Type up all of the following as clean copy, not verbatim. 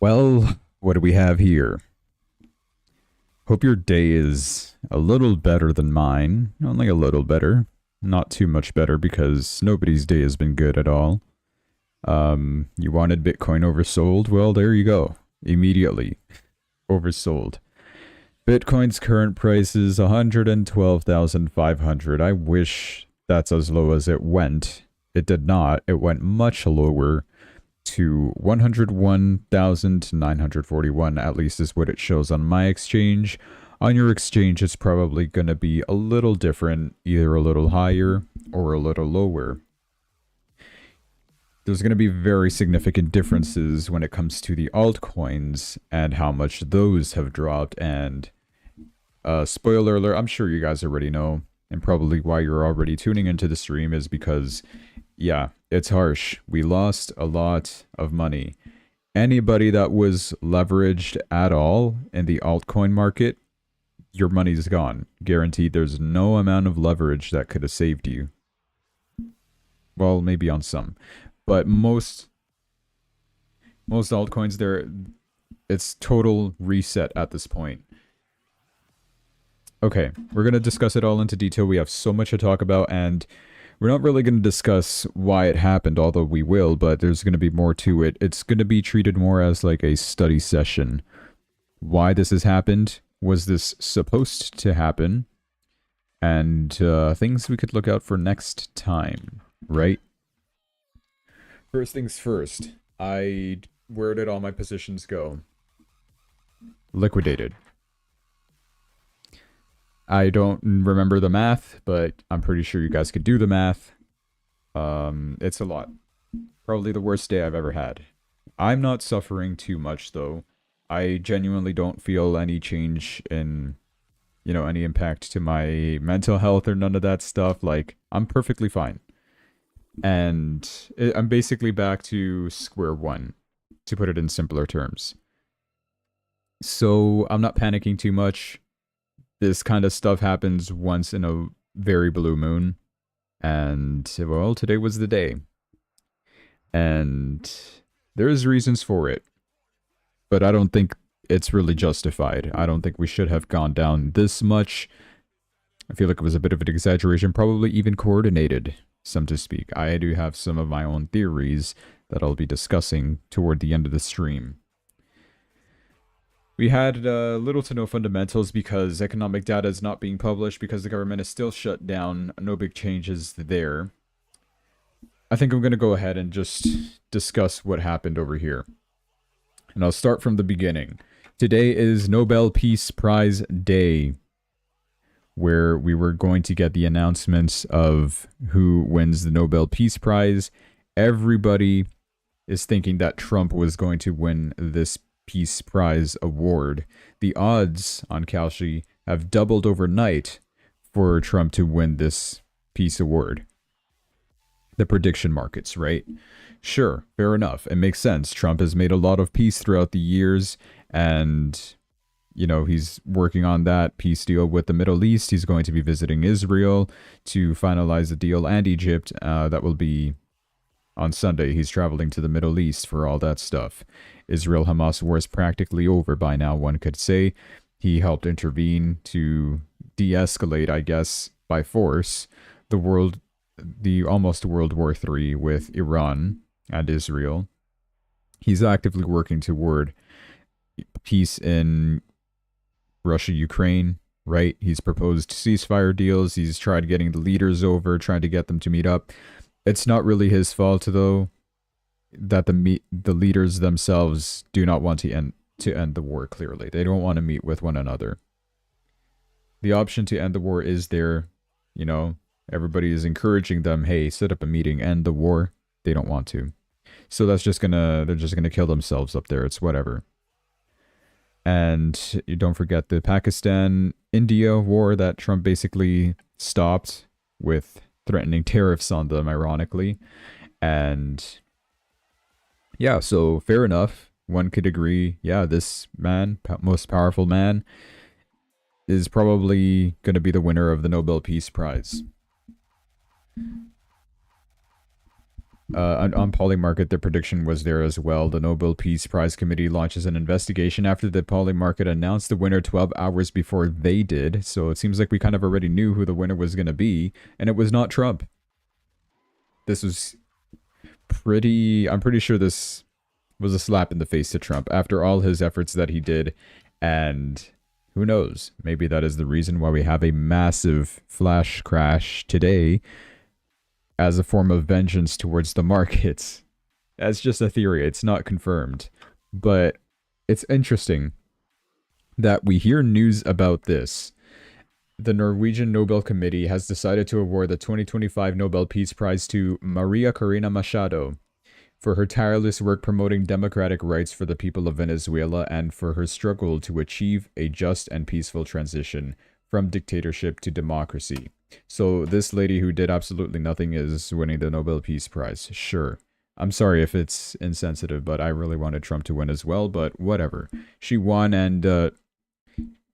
Well, what do we have here? Hope your day is a little better than mine. Only a little better. Not too much better because nobody's day has been good at all. You wanted Bitcoin oversold? Well, there you go. Immediately. Oversold. Bitcoin's current price is 112,500. I wish that's as low as it went. It did not. It went much lower to 101,941, at least is what it shows on my exchange. On your exchange, it's probably going to be a little different, either a little higher or a little lower. There's going to be very significant differences when it comes to the altcoins and how much those have dropped. And spoiler alert, I'm sure you guys already know, and probably why you're already tuning into the stream is because, yeah, it's harsh. We lost a lot of money. Anybody that was leveraged at all in the altcoin market, your money's gone. Guaranteed. There's no amount of leverage that could have saved you. Well, maybe on some. But most altcoins, it's total reset at this point. Okay, we're going to discuss it all into detail. We have so much to talk about, and we're not really going to discuss why it happened, although we will, but there's going to be more to it. It's going to be treated more as like a study session. Why this has happened? Was this supposed to happen? And things we could look out for next time, right? First things first, where did all my positions go? Liquidated. I don't remember the math, but I'm pretty sure you guys could do the math. It's a lot. Probably the worst day I've ever had. I'm not suffering too much, though. I genuinely don't feel any change in, any impact to my mental health or none of that stuff. Like, I'm perfectly fine. And I'm basically back to square one, to put it in simpler terms. So I'm not panicking too much. This kind of stuff happens once in a very blue moon. And, well, today was the day. And there's reasons for it. But I don't think it's really justified. I don't think we should have gone down this much. I feel like it was a bit of an exaggeration, probably even coordinated, some to speak. I do have some of my own theories that I'll be discussing toward the end of the stream. We had little to no fundamentals because economic data is not being published because the government is still shut down. No big changes there. I think I'm going to go ahead and just discuss what happened over here. And I'll start from the beginning. Today is Nobel Peace Prize Day, where we were going to get the announcements of who wins the Nobel Peace Prize. Everybody is thinking that Trump was going to win this Peace Prize award. The odds on Kalshi have doubled overnight for Trump to win this peace award. The prediction markets, right? Sure, fair enough. It makes sense. Trump has made a lot of peace throughout the years, and he's working on that peace deal with the Middle East. He's going to be visiting Israel to finalize the deal, and Egypt. That will be on Sunday. He's traveling to the Middle East for all that stuff. Israel-Hamas war is practically over by now, one could say. He helped intervene to de-escalate, I guess, by force, the almost World War III with Iran and Israel. He's actively working toward peace in Russia-Ukraine, right? He's proposed ceasefire deals. He's tried getting the leaders over, trying to get them to meet up. It's not really his fault, though, that the leaders themselves do not want to end the war, clearly. They don't want to meet with one another. The option to end the war is there. Everybody is encouraging them, hey, set up a meeting, end the war. They don't want to. So they're just gonna kill themselves up there. It's whatever. And you don't forget the Pakistan-India war that Trump basically stopped with threatening tariffs on them, ironically. And yeah, so fair enough. One could agree, yeah, this man, most powerful man, is probably going to be the winner of the Nobel Peace Prize. On Polymarket, the prediction was there as well. The Nobel Peace Prize Committee launches an investigation after the Polymarket announced the winner 12 hours before they did. So it seems like we kind of already knew who the winner was going to be, and it was not Trump. This was I'm pretty sure this was a slap in the face to Trump after all his efforts that he did. And who knows? Maybe that is the reason why we have a massive flash crash today as a form of vengeance towards the markets. That's just a theory. It's not confirmed. But it's interesting that we hear news about this. The Norwegian Nobel Committee has decided to award the 2025 Nobel Peace Prize to Maria Corina Machado for her tireless work promoting democratic rights for the people of Venezuela and for her struggle to achieve a just and peaceful transition from dictatorship to democracy. So this lady who did absolutely nothing is winning the Nobel Peace Prize. Sure. I'm sorry if it's insensitive, but I really wanted Trump to win as well, but whatever. She won, and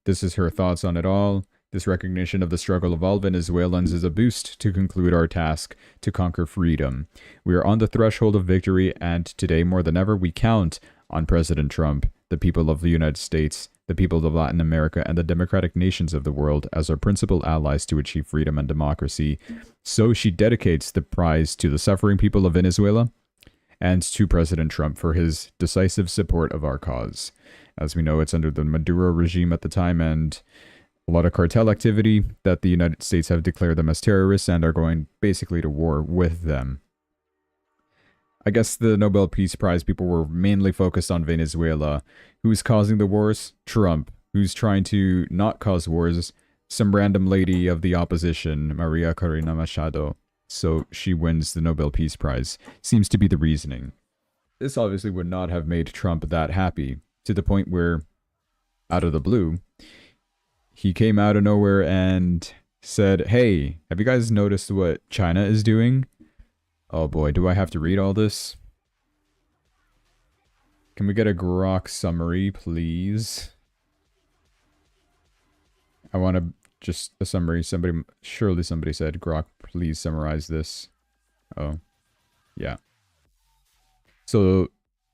this is her thoughts on it all. This recognition of the struggle of all Venezuelans is a boost to conclude our task to conquer freedom. We are on the threshold of victory, and today more than ever we count on President Trump, the people of the United States, the people of Latin America, and the democratic nations of the world as our principal allies to achieve freedom and democracy. So she dedicates the prize to the suffering people of Venezuela and to President Trump for his decisive support of our cause. As we know, it's under the Maduro regime at the time, and a lot of cartel activity that the United States have declared them as terrorists and are going basically to war with them. I guess the Nobel Peace Prize people were mainly focused on Venezuela. Who's causing the wars? Trump. Who's trying to not cause wars? Some random lady of the opposition, Maria Corina Machado. So she wins the Nobel Peace Prize. Seems to be the reasoning. This obviously would not have made Trump that happy, to the point where, out of the blue, he came out of nowhere and said, "Hey, have you guys noticed what China is doing?" Oh boy, do I have to read all this? Can we get a Grok summary, please? I want to just a summary. Surely somebody said, "Grok, please summarize this." Oh, yeah. So,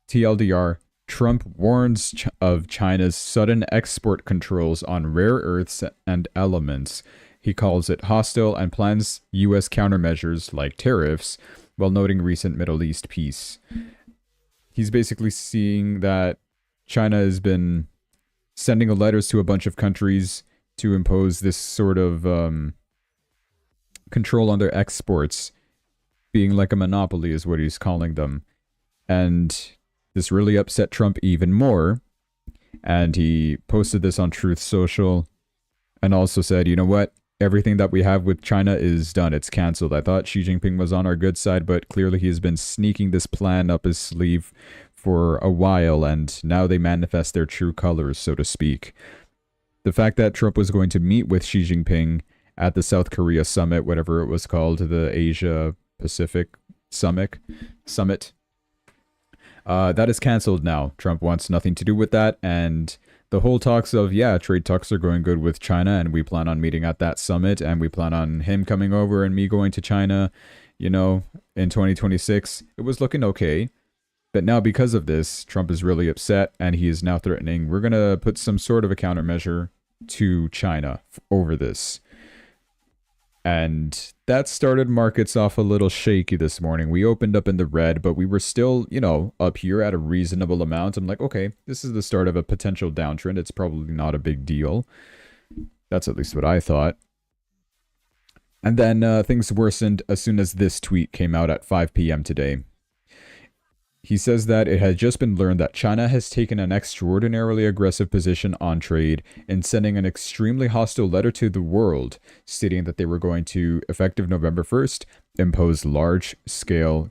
TLDR, Trump warns of China's sudden export controls on rare earths and elements. He calls it hostile and plans U.S. countermeasures like tariffs, while noting recent Middle East peace. He's basically seeing that China has been sending letters to a bunch of countries to impose this sort of control on their exports, being like a monopoly is what he's calling them. And this really upset Trump even more. And he posted this on Truth Social and also said, you know what? Everything that we have with China is done. It's canceled. I thought Xi Jinping was on our good side, but clearly he has been sneaking this plan up his sleeve for a while, and now they manifest their true colors, so to speak. The fact that Trump was going to meet with Xi Jinping at the South Korea summit, whatever it was called, the Asia Pacific summit, that is canceled now. Trump wants nothing to do with that, and the whole talks of, yeah, trade talks are going good with China, and we plan on meeting at that summit, and we plan on him coming over and me going to China, you know, in 2026. It was looking okay. But now because of this, Trump is really upset, and he is now threatening, we're going to put some sort of a countermeasure to China over this. And that started markets off a little shaky this morning. We opened up in the red, but we were still, you know, up here at a reasonable amount. I'm like, okay, this is the start of a potential downtrend. It's probably not a big deal. That's at least what I thought. And then things worsened as soon as this tweet came out at 5 p.m. today. He says that it had just been learned that China has taken an extraordinarily aggressive position on trade in sending an extremely hostile letter to the world, stating that they were going to, effective November 1st, impose large-scale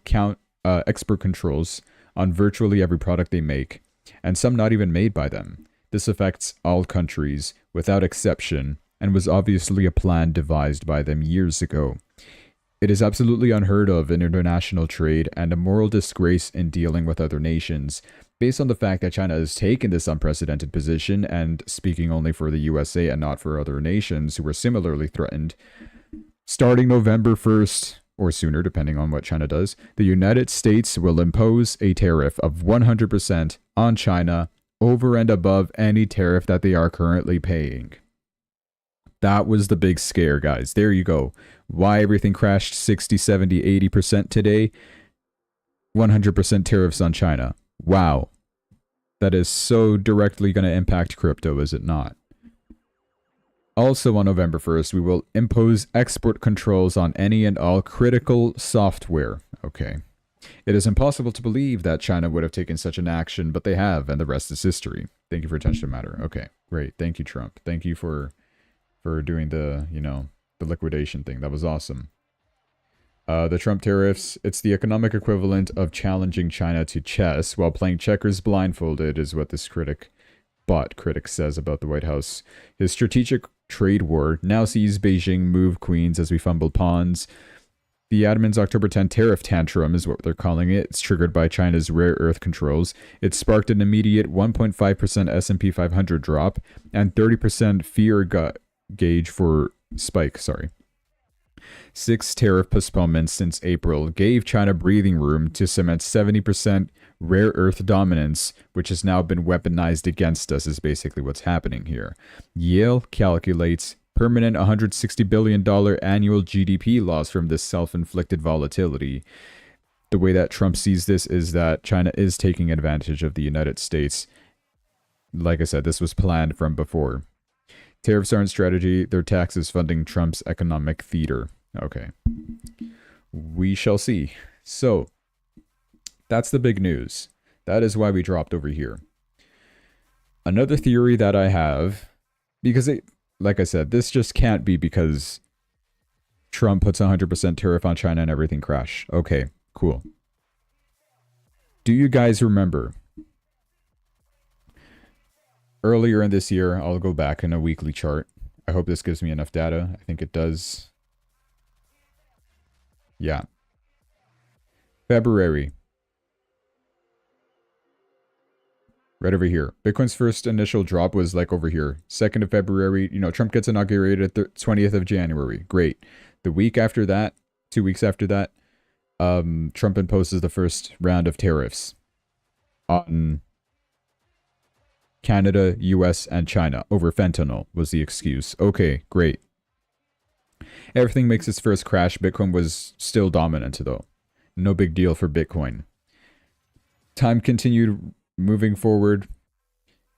export controls on virtually every product they make, and some not even made by them. This affects all countries, without exception, and was obviously a plan devised by them years ago. It is absolutely unheard of in international trade and a moral disgrace in dealing with other nations, based on the fact that China has taken this unprecedented position, and speaking only for the USA and not for other nations who were similarly threatened. Starting November 1st, or sooner, depending on what China does, the United States will impose a tariff of 100% on China over and above any tariff that they are currently paying. That was the big scare, guys. There you go. Why everything crashed 60, 70, 80% today? 100% tariffs on China. Wow. That is so directly going to impact crypto, is it not? Also on November 1st, we will impose export controls on any and all critical software. Okay. It is impossible to believe that China would have taken such an action, but they have, and the rest is history. Thank you for attention to the matter. Okay, great. Thank you, Trump. Thank you for doing the, the liquidation thing. That was awesome. The Trump tariffs, it's the economic equivalent of challenging China to chess while playing checkers blindfolded, is what this critic says about the White House. His strategic trade war now sees Beijing move queens as we fumble pawns. The admin's October 10 tariff tantrum is what they're calling it. It's triggered by China's rare earth controls. It sparked an immediate 1.5% S&P 500 drop and 30% fear gauge for spike. 6 tariff postponements since April gave China breathing room to cement 70% rare earth dominance, which has now been weaponized against us, is basically what's happening here. Yale calculates permanent $160 billion annual GDP loss from this self-inflicted volatility. The way that Trump sees this is that China is taking advantage of the United States. Like I said, this was planned from before. Tariffs aren't strategy, they're taxes funding Trump's economic theater. Okay. We shall see. So, that's the big news. That is why we dropped over here. Another theory that I have, because like I said, this just can't be because Trump puts 100% tariff on China and everything crash. Okay, cool. Do you guys remember? Earlier in this year, I'll go back in a weekly chart. I hope this gives me enough data. I think it does. Yeah. February. Right over here. Bitcoin's first initial drop was like over here. 2nd of February, Trump gets inaugurated 20th of January. Great. The week after that, 2 weeks after that, Trump imposes the first round of tariffs on Canada, US, and China over fentanyl was the excuse. Okay, great. Everything makes its first crash. Bitcoin was still dominant though. No big deal for Bitcoin. Time continued moving forward.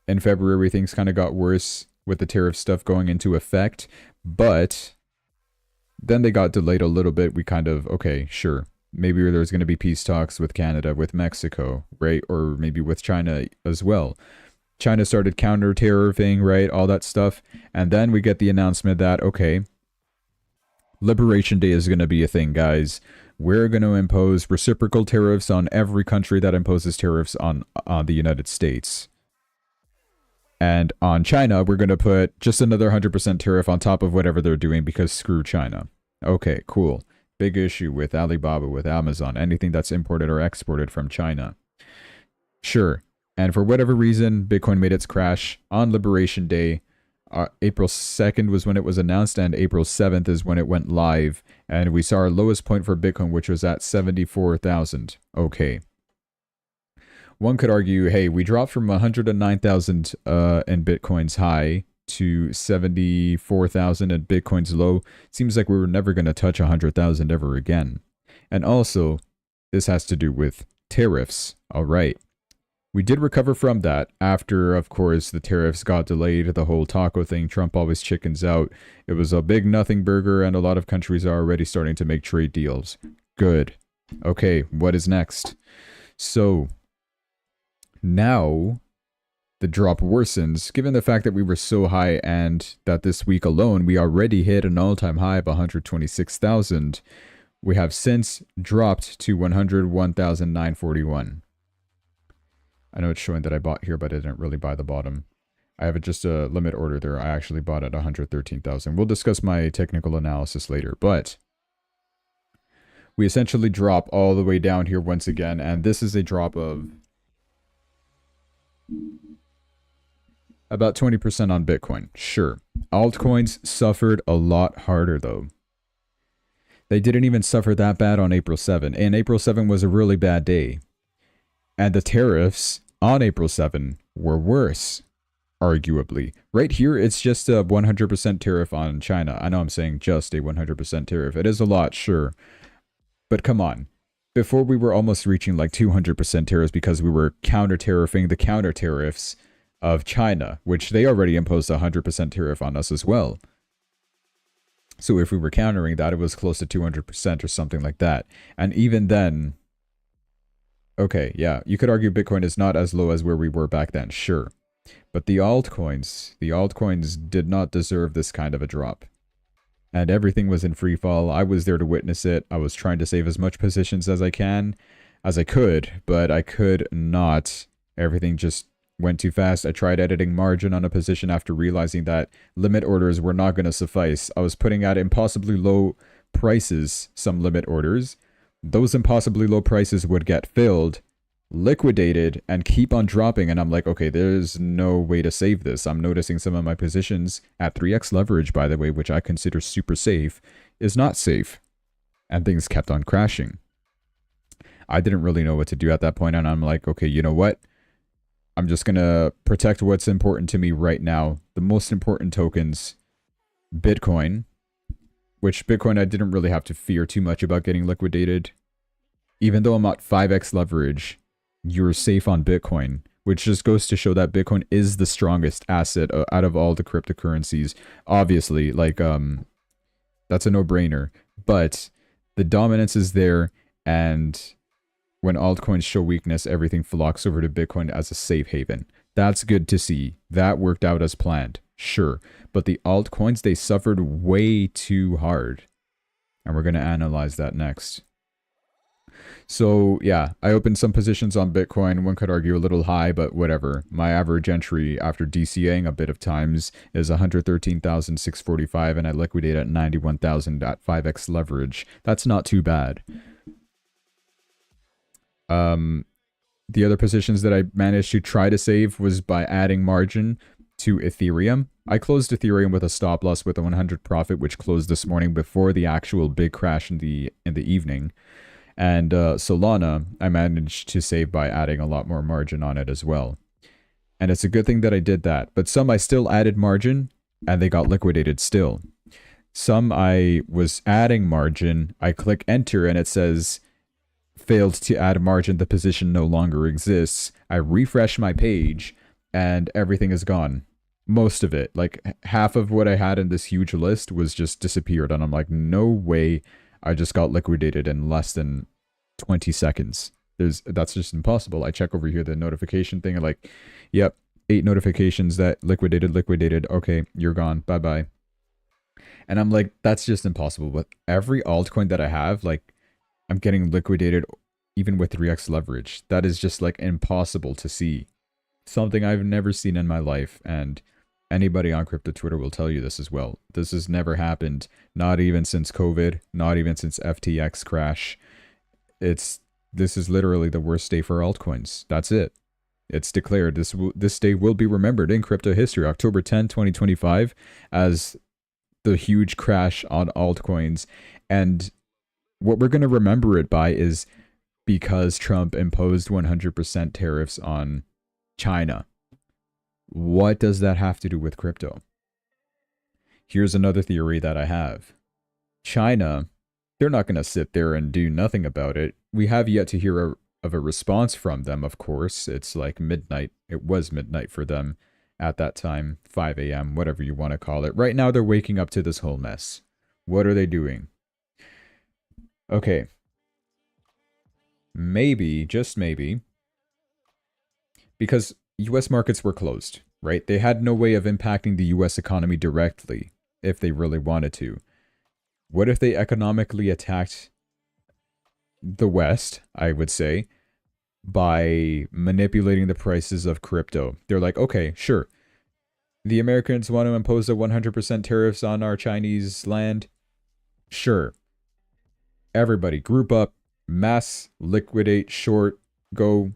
In February, things kind of got worse with the tariff stuff going into effect. But then they got delayed a little bit. We kind of, okay, sure. Maybe there's going to be peace talks with Canada, with Mexico, right? Or maybe with China as well. China started counter-tariffing, right? All that stuff. And then we get the announcement that, okay, Liberation Day is going to be a thing, guys. We're going to impose reciprocal tariffs on every country that imposes tariffs on the United States. And on China, we're going to put just another 100% tariff on top of whatever they're doing because screw China. Okay, cool. Big issue with Alibaba, with Amazon, anything that's imported or exported from China. Sure. And for whatever reason, Bitcoin made its crash on Liberation Day. April 2nd was when it was announced, and April 7th is when it went live. And we saw our lowest point for Bitcoin, which was at 74,000. Okay. One could argue, hey, we dropped from 109,000 in Bitcoin's high to 74,000 in Bitcoin's low. Seems like we were never going to touch 100,000 ever again. And also, this has to do with tariffs. All right. We did recover from that after, of course, the tariffs got delayed, the whole taco thing. Trump always chickens out. It was a big nothing burger, and a lot of countries are already starting to make trade deals. Good. Okay, what is next? So, now, the drop worsens, given the fact that we were so high and that this week alone, we already hit an all-time high of 126,000. We have since dropped to 101,941. I know it's showing that I bought here, but I didn't really buy the bottom. I have just a limit order there. I actually bought at 113,000. We'll discuss my technical analysis later, but we essentially drop all the way down here once again, and this is a drop of about 20% on Bitcoin. Sure. Altcoins suffered a lot harder though. They didn't even suffer that bad on April 7. And April 7 was a really bad day. And the tariffs on April 7 were worse, arguably. Right here, it's just a 100% tariff on China. I know I'm saying just a 100% tariff. It is a lot, sure. But come on. Before we were almost reaching like 200% tariffs because we were counter-tariffing the counter-tariffs of China, which they already imposed a 100% tariff on us as well. So if we were countering that, it was close to 200% or something like that. And even then, okay, yeah, you could argue Bitcoin is not as low as where we were back then, sure. But the altcoins did not deserve this kind of a drop. And everything was in free fall. I was there to witness it. I was trying to save as much positions as I could, but I could not. Everything just went too fast. I tried editing margin on a position after realizing that limit orders were not going to suffice. I was putting out impossibly low prices, some limit orders. Those impossibly low prices would get filled, liquidated, and keep on dropping. And I'm like, okay, there's no way to save this. I'm noticing some of my positions at 3x leverage, by the way, which I consider super safe, is not safe. And things kept on crashing. I didn't really know what to do at that point, and I'm like, okay, you know what? I'm just going to protect what's important to me right now. The most important tokens, Bitcoin, which Bitcoin I didn't really have to fear too much about getting liquidated. Even though I'm at 5x leverage, you're safe on Bitcoin, which just goes to show that Bitcoin is the strongest asset out of all the cryptocurrencies. Obviously, like, that's a no-brainer. But the dominance is there, and when altcoins show weakness, everything flocks over to Bitcoin as a safe haven. That's good to see. That worked out as planned, sure. But the altcoins, they suffered way too hard. And we're going to analyze that next. So yeah, I opened some positions on Bitcoin. One could argue a little high, but whatever. My average entry after DCAing a bit of times is 113,645, and I liquidate at 91,000 at 5x leverage. That's not too bad. The other positions that I managed to try to save was by adding margin to Ethereum. I closed Ethereum with a stop loss with a 100 profit, which closed this morning before the actual big crash in the evening. And Solana, I managed to save by adding a lot more margin on it as well. And it's a good thing that I did that. But some I still added margin, and they got liquidated still. Some I was adding margin, I click enter, and it says, failed to add margin, the position no longer exists. I refresh my page, and everything is gone. Most of it. Like, half of what I had in this huge list was just disappeared, and I'm like, no way. I just got liquidated in less than 20 seconds. That's just impossible. I check over here the notification thing and like, yep, 8 notifications that liquidated. Okay, you're gone. Bye-bye. And I'm like, that's just impossible. With every altcoin that I have, like, I'm getting liquidated even with 3x leverage. That is just like impossible to see. Something I've never seen in my life, and anybody on crypto Twitter will tell you this as well. This has never happened, not even since COVID, not even since FTX crash. This is literally the worst day for altcoins. That's it. It's declared. This day will be remembered in crypto history, October 10, 2025, as the huge crash on altcoins. And what we're going to remember it by is because Trump imposed 100% tariffs on China. What does that have to do with crypto? Here's another theory that I have. China, they're not going to sit there and do nothing about it. We have yet to hear of a response from them, of course. It's like midnight. It was midnight for them at that time, 5 a.m., whatever you want to call it. Right now, they're waking up to this whole mess. What are they doing? Okay. Maybe, just maybe, because U.S. markets were closed, right? They had no way of impacting the U.S. economy directly if they really wanted to. What if they economically attacked the West, I would say, by manipulating the prices of crypto? They're like, okay, sure. The Americans want to impose a 100% tariffs on our Chinese land. Sure. Everybody group up, mass liquidate, short, go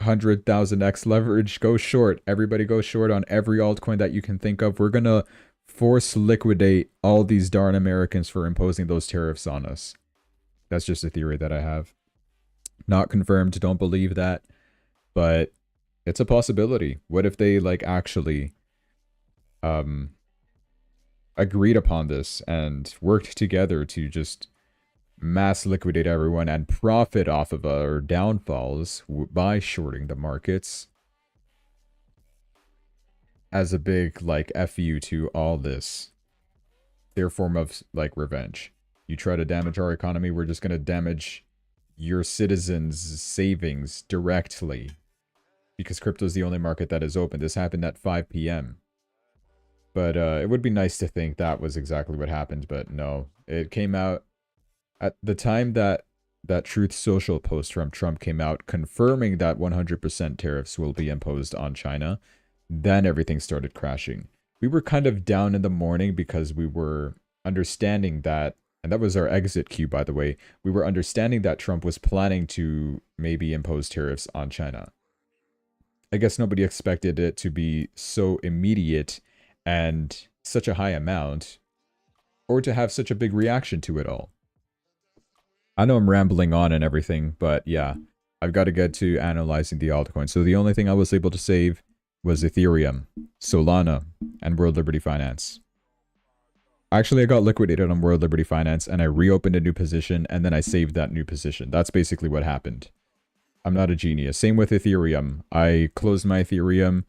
100,000x leverage, go short. Everybody go short on every altcoin that you can think of. We're going to force liquidate all these darn Americans for imposing those tariffs on us. That's just a theory that I have. Not confirmed, don't believe that, but it's a possibility. What if they like actually agreed upon this and worked together to just mass liquidate everyone and profit off of our downfalls by shorting the markets as a big like FU to all this? Their form of like revenge. You try to damage our economy, we're just going to damage your citizens' savings directly. Because crypto is the only market that is open. This happened at 5 p.m. But it would be nice to think that was exactly what happened, but no. It came out at the time that that Truth Social post from Trump came out confirming that 100% tariffs will be imposed on China. Then everything started crashing. We were kind of down in the morning because we were understanding that, and that was our exit cue, by the way, we were understanding that Trump was planning to maybe impose tariffs on China. I guess nobody expected it to be so immediate and such a high amount, or to have such a big reaction to it all. I know I'm rambling on and everything, but yeah, I've got to get to analyzing the altcoins. So the only thing I was able to save was Ethereum, Solana, and World Liberty Finance. Actually, I got liquidated on World Liberty Finance, and I reopened a new position, and then I saved that new position. That's basically what happened. I'm not a genius. Same with Ethereum. I closed my Ethereum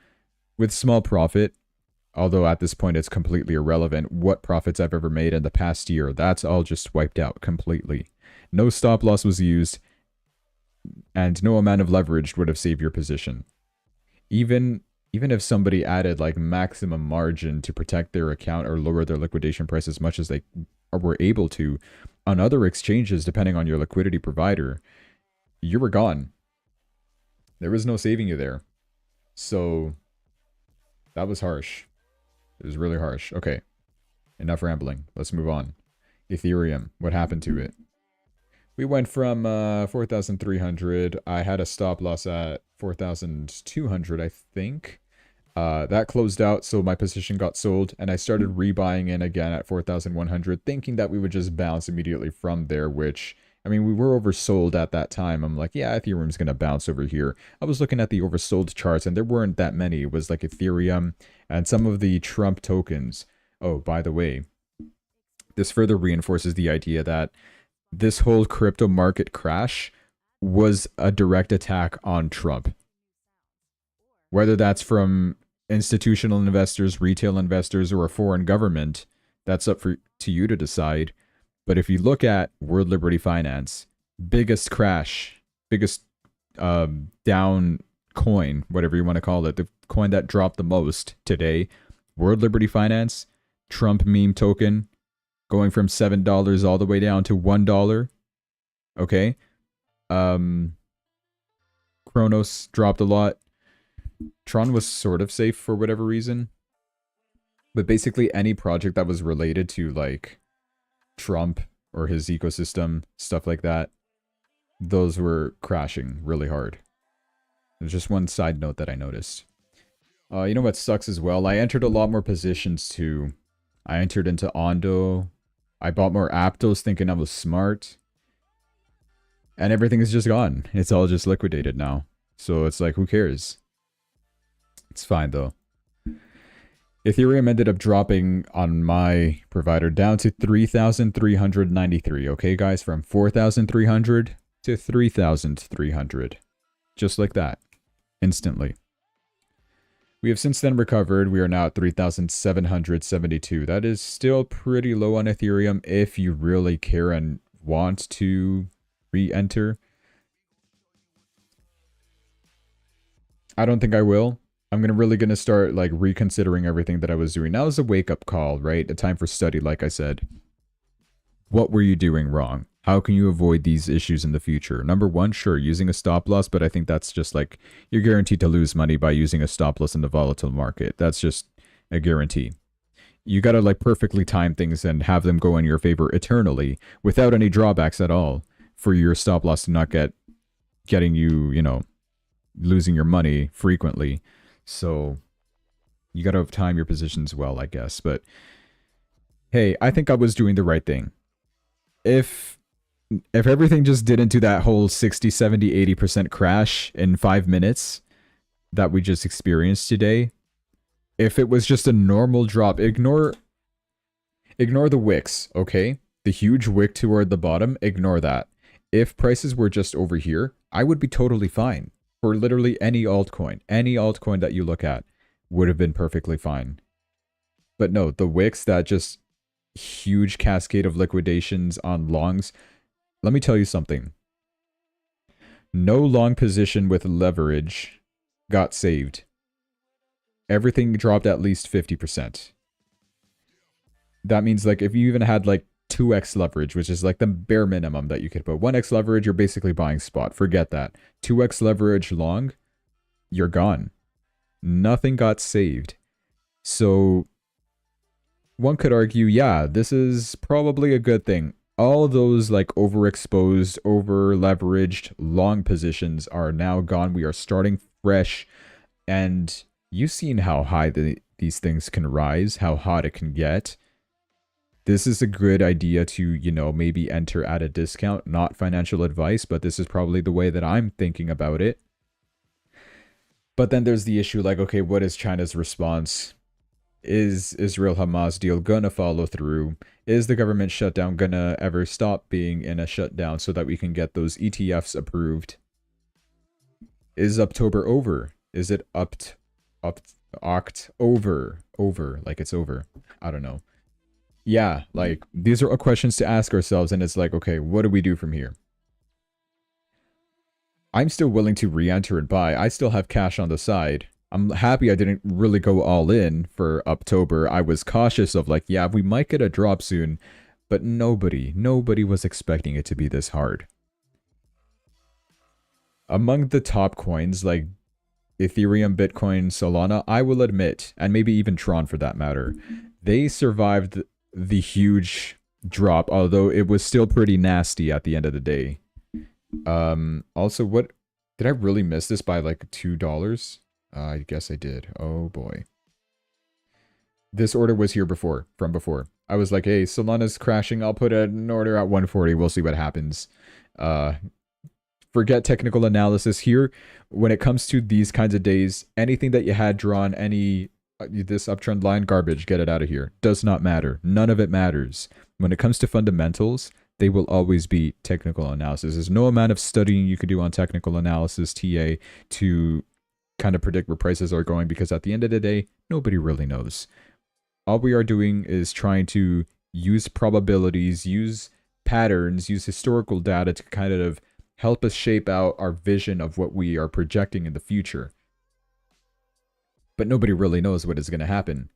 with small profit, although at this point it's completely irrelevant what profits I've ever made in the past year. That's all just wiped out completely. No stop loss was used, and no amount of leverage would have saved your position. Even if somebody added like maximum margin to protect their account or lower their liquidation price as much as they were able to on other exchanges, depending on your liquidity provider, you were gone. There was no saving you there. So that was harsh. It was really harsh. Okay, enough rambling. Let's move on. Ethereum, what happened to it? We went from 4,300. I had a stop loss at 4,200, I think. That closed out, so my position got sold, and I started rebuying in again at 4,100, thinking that we would just bounce immediately from there, which, I mean, we were oversold at that time. I'm like, yeah, Ethereum's going to bounce over here. I was looking at the oversold charts, and there weren't that many. It was like Ethereum and some of the Trump tokens. Oh, by the way, this further reinforces the idea that this whole crypto market crash was a direct attack on Trump. Whether that's from institutional investors, retail investors, or a foreign government, that's up to you to decide. But if you look at World Liberty Finance, biggest crash, biggest down coin, whatever you want to call it, the coin that dropped the most today, World Liberty Finance, Trump meme token, going from $7 all the way down to $1. Okay. Kronos dropped a lot. Tron was sort of safe for whatever reason. But basically any project that was related to like Trump or his ecosystem, stuff like that, those were crashing really hard. There's just one side note that I noticed. You know what sucks as well? I entered a lot more positions too. I entered into Ondo. I bought more Aptos thinking I was smart. And everything is just gone. It's all just liquidated now. So it's like, who cares? It's fine though. Ethereum ended up dropping on my provider down to 3,393. Okay, guys, from 4,300 to 3,300. Just like that. Instantly. We have since then recovered. We are now at 3,772. That is still pretty low on Ethereum if you really care and want to re-enter. I don't think I will. I'm really going to start like reconsidering everything that I was doing. Now is a wake-up call, right? A time for study, like I said. What were you doing wrong? How can you avoid these issues in the future? Number one, sure, using a stop loss, but I think that's just like, you're guaranteed to lose money by using a stop loss in the volatile market. That's just a guarantee. You got to like perfectly time things and have them go in your favor eternally without any drawbacks at all for your stop loss to not getting you, you know, losing your money frequently. So You got to time your positions well, I guess. But hey, I think I was doing the right thing. If everything just didn't do that whole 60, 70, 80% crash in 5 minutes that we just experienced today, if it was just a normal drop, ignore the wicks, okay? The huge wick toward the bottom, ignore that. If prices were just over here, I would be totally fine. For literally any altcoin that you look at would have been perfectly fine. But no, the wicks, that just huge cascade of liquidations on longs. Let me tell you something. No long position with leverage got saved. Everything dropped at least 50%. That means like if you even had like 2x leverage, which is like the bare minimum that you could put. 1x leverage, you're basically buying spot. Forget that. 2x leverage long, you're gone. Nothing got saved. So one could argue, yeah, this is probably a good thing. All those like overexposed, over leveraged long positions are now gone. We are starting fresh. And you've seen how high these things can rise, how hot it can get. This is a good idea to, you know, maybe enter at a discount. Not financial advice, but this is probably the way that I'm thinking about it. But then there's the issue like, okay, what is China's response? Is Israel-Hamas deal gonna follow through? Is the government shutdown gonna ever stop being in a shutdown so that we can get those ETFs approved? Is October over? Is it October over? Like it's over. I don't know. Yeah, like these are all questions to ask ourselves, and it's like, okay, what do we do from here? I'm still willing to re-enter and buy. I still have cash on the side. I'm happy I didn't really go all in for October. I was cautious of like, yeah, we might get a drop soon, but nobody was expecting it to be this hard. Among the top coins like Ethereum, Bitcoin, Solana, I will admit, and maybe even Tron for that matter, they survived the huge drop, although it was still pretty nasty at the end of the day. Also, what did I really miss this by like $2? I guess I did. Oh boy. This order was here before, from before. I was like, hey, Solana's crashing. I'll put an order at 140. We'll see what happens. Forget technical analysis here. When it comes to these kinds of days, anything that you had drawn, this uptrend line, garbage, get it out of here. Does not matter. None of it matters. When it comes to fundamentals, they will always be technical analysis. There's no amount of studying you could do on technical analysis, TA, to kind of predict where prices are going, because at the end of the day, nobody really knows. All we are doing is trying to use probabilities, use patterns, use historical data to kind of help us shape out our vision of what we are projecting in the future. But nobody really knows what is going to happen.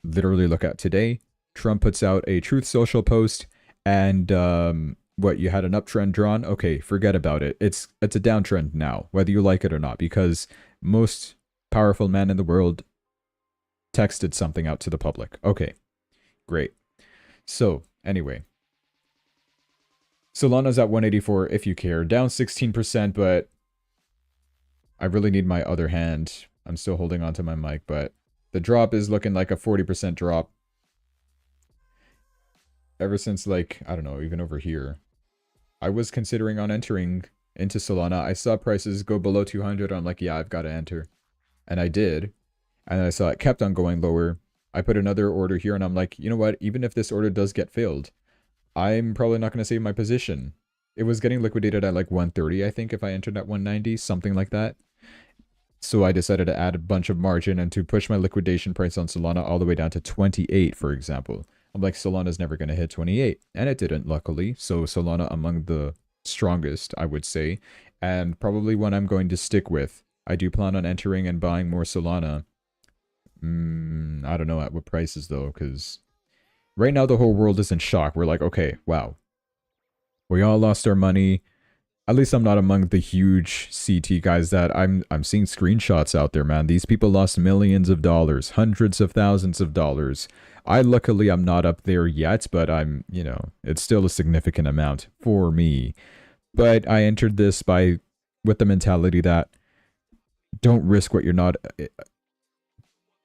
Literally look at today. Trump puts out a Truth Social post, and what, you had an uptrend drawn? Okay, forget about it. It's a downtrend now, whether you like it or not, because most powerful man in the world texted something out to the public. Okay, great. So, anyway. Solana's at 184 if you care. Down 16%, but I really need my other hand. I'm still holding on to my mic, but the drop is looking like a 40% drop. Ever since, like, I don't know, even over here. I was considering on entering into Solana. I saw prices go below 200. I'm like, yeah, I've got to enter. And I did. And I saw it kept on going lower. I put another order here, and I'm like, you know what? Even if this order does get failed, I'm probably not going to save my position. It was getting liquidated at like 130, I think, if I entered at 190, something like that. So I decided to add a bunch of margin and to push my liquidation price on Solana all the way down to 28, for example. I'm like, Solana's never going to hit 28. And it didn't, luckily. So Solana among the strongest, I would say. And probably one I'm going to stick with. I do plan on entering and buying more Solana. I don't know at what prices, though, because right now the whole world is in shock. We're like, okay, wow. We all lost our money. At least I'm not among the huge CT guys that I'm seeing screenshots out there, man. These people lost millions of dollars, hundreds of thousands of dollars. Luckily, I'm not up there yet, but I'm, you know, it's still a significant amount for me. But I entered this with the mentality that don't risk what you're not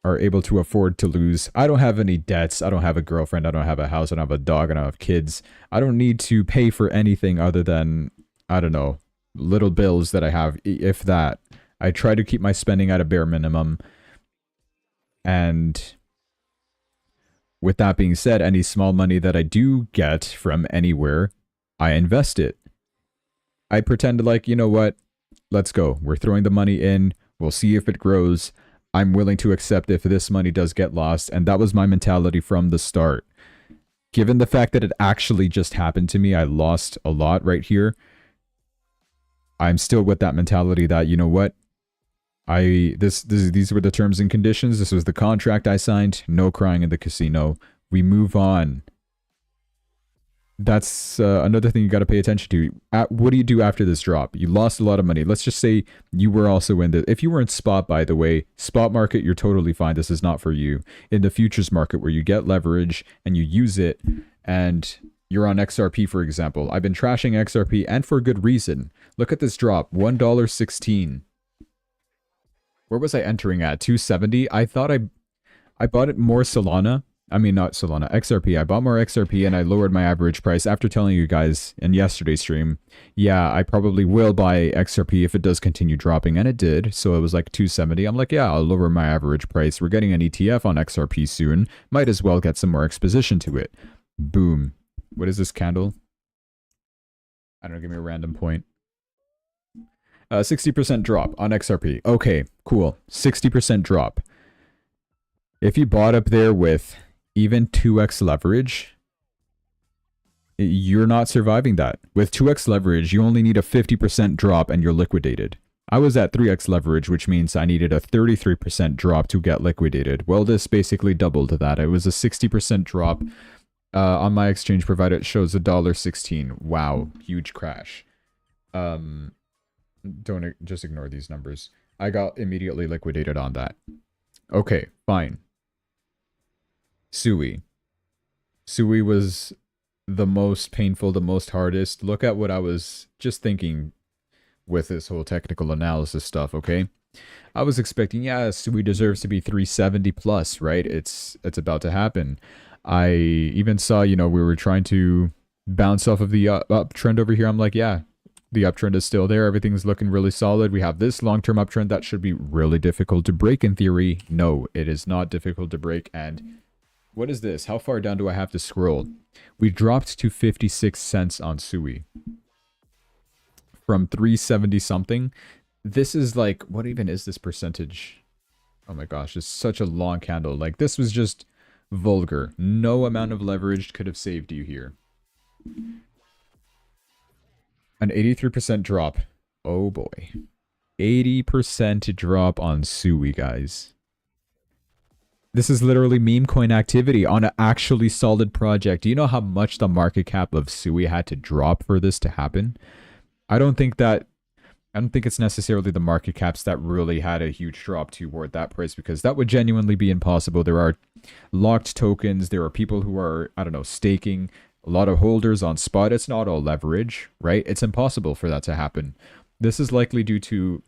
are able to afford to lose. I don't have any debts. I don't have a girlfriend. I don't have a house. I don't have a dog. I don't have kids. I don't need to pay for anything other than, I don't know, little bills that I have, if that. I try to keep my spending at a bare minimum. And with that being said, any small money that I do get from anywhere, I invest it. I pretend like, you know what? Let's go. We're throwing the money in. We'll see if it grows. I'm willing to accept if this money does get lost. And that was my mentality from the start. Given the fact that it actually just happened to me, I lost a lot right here. I'm still with that mentality that, you know what? These were the terms and conditions. This was the contract I signed. No crying in the casino. We move on. That's another thing you got to pay attention to. What do you do after this drop? You lost a lot of money. Let's just say you were also in the... If you were in spot, by the way, spot market, you're totally fine. This is not for you. In the futures market, where you get leverage and you use it, and you're on XRP, for example. I've been trashing XRP, and for good reason. Look at this drop. $1.16. Where was I entering at? 270? I thought I bought it more Solana. I mean, not Solana, XRP. I bought more XRP and I lowered my average price after telling you guys in yesterday's stream, yeah, I probably will buy XRP if it does continue dropping, and it did. So it was like 270. I'm like, yeah, I'll lower my average price. We're getting an ETF on XRP soon. Might as well get some more exposition to it. Boom. What is this candle? I don't know, give me a random point. 60% drop on XRP. Okay, cool. 60% drop. If you bought up there with even 2x leverage, you're not surviving that. With 2x leverage, you only need a 50% drop and you're liquidated. I was at 3x leverage, which means I needed a 33% drop to get liquidated. Well, this basically doubled that. It was a 60% drop. On my exchange provider, it shows $1.16. Wow, huge crash. Don't just ignore these numbers. I got immediately liquidated on that. Okay, fine. Sui. Sui was the most painful, the most hardest. Look at what I was just thinking with this whole technical analysis stuff, okay? I was expecting, yeah, Sui deserves to be 370 plus, right? It's about to happen. I even saw, you know, we were trying to bounce off of the uptrend over here. I'm like, yeah, the uptrend is still there. Everything's looking really solid. We have this long-term uptrend that should be really difficult to break in theory. No, it is not difficult to break. And what is this? How far down do I have to scroll? We dropped to 56 cents on Sui from 370 something. This is like, what even is this percentage? Oh my gosh, it's such a long candle. Like, this was just vulgar. No amount of leverage could have saved you here. An 83% drop. Oh boy. 80% drop on Sui, guys. This is literally meme coin activity on an actually solid project. Do you know how much the market cap of Sui had to drop for this to happen? I don't think it's necessarily the market caps that really had a huge drop toward that price, because that would genuinely be impossible. There are locked tokens. There are people who are, I don't know, staking. A lot of holders on spot. It's not all leverage, right? It's impossible for that to happen. This is likely due to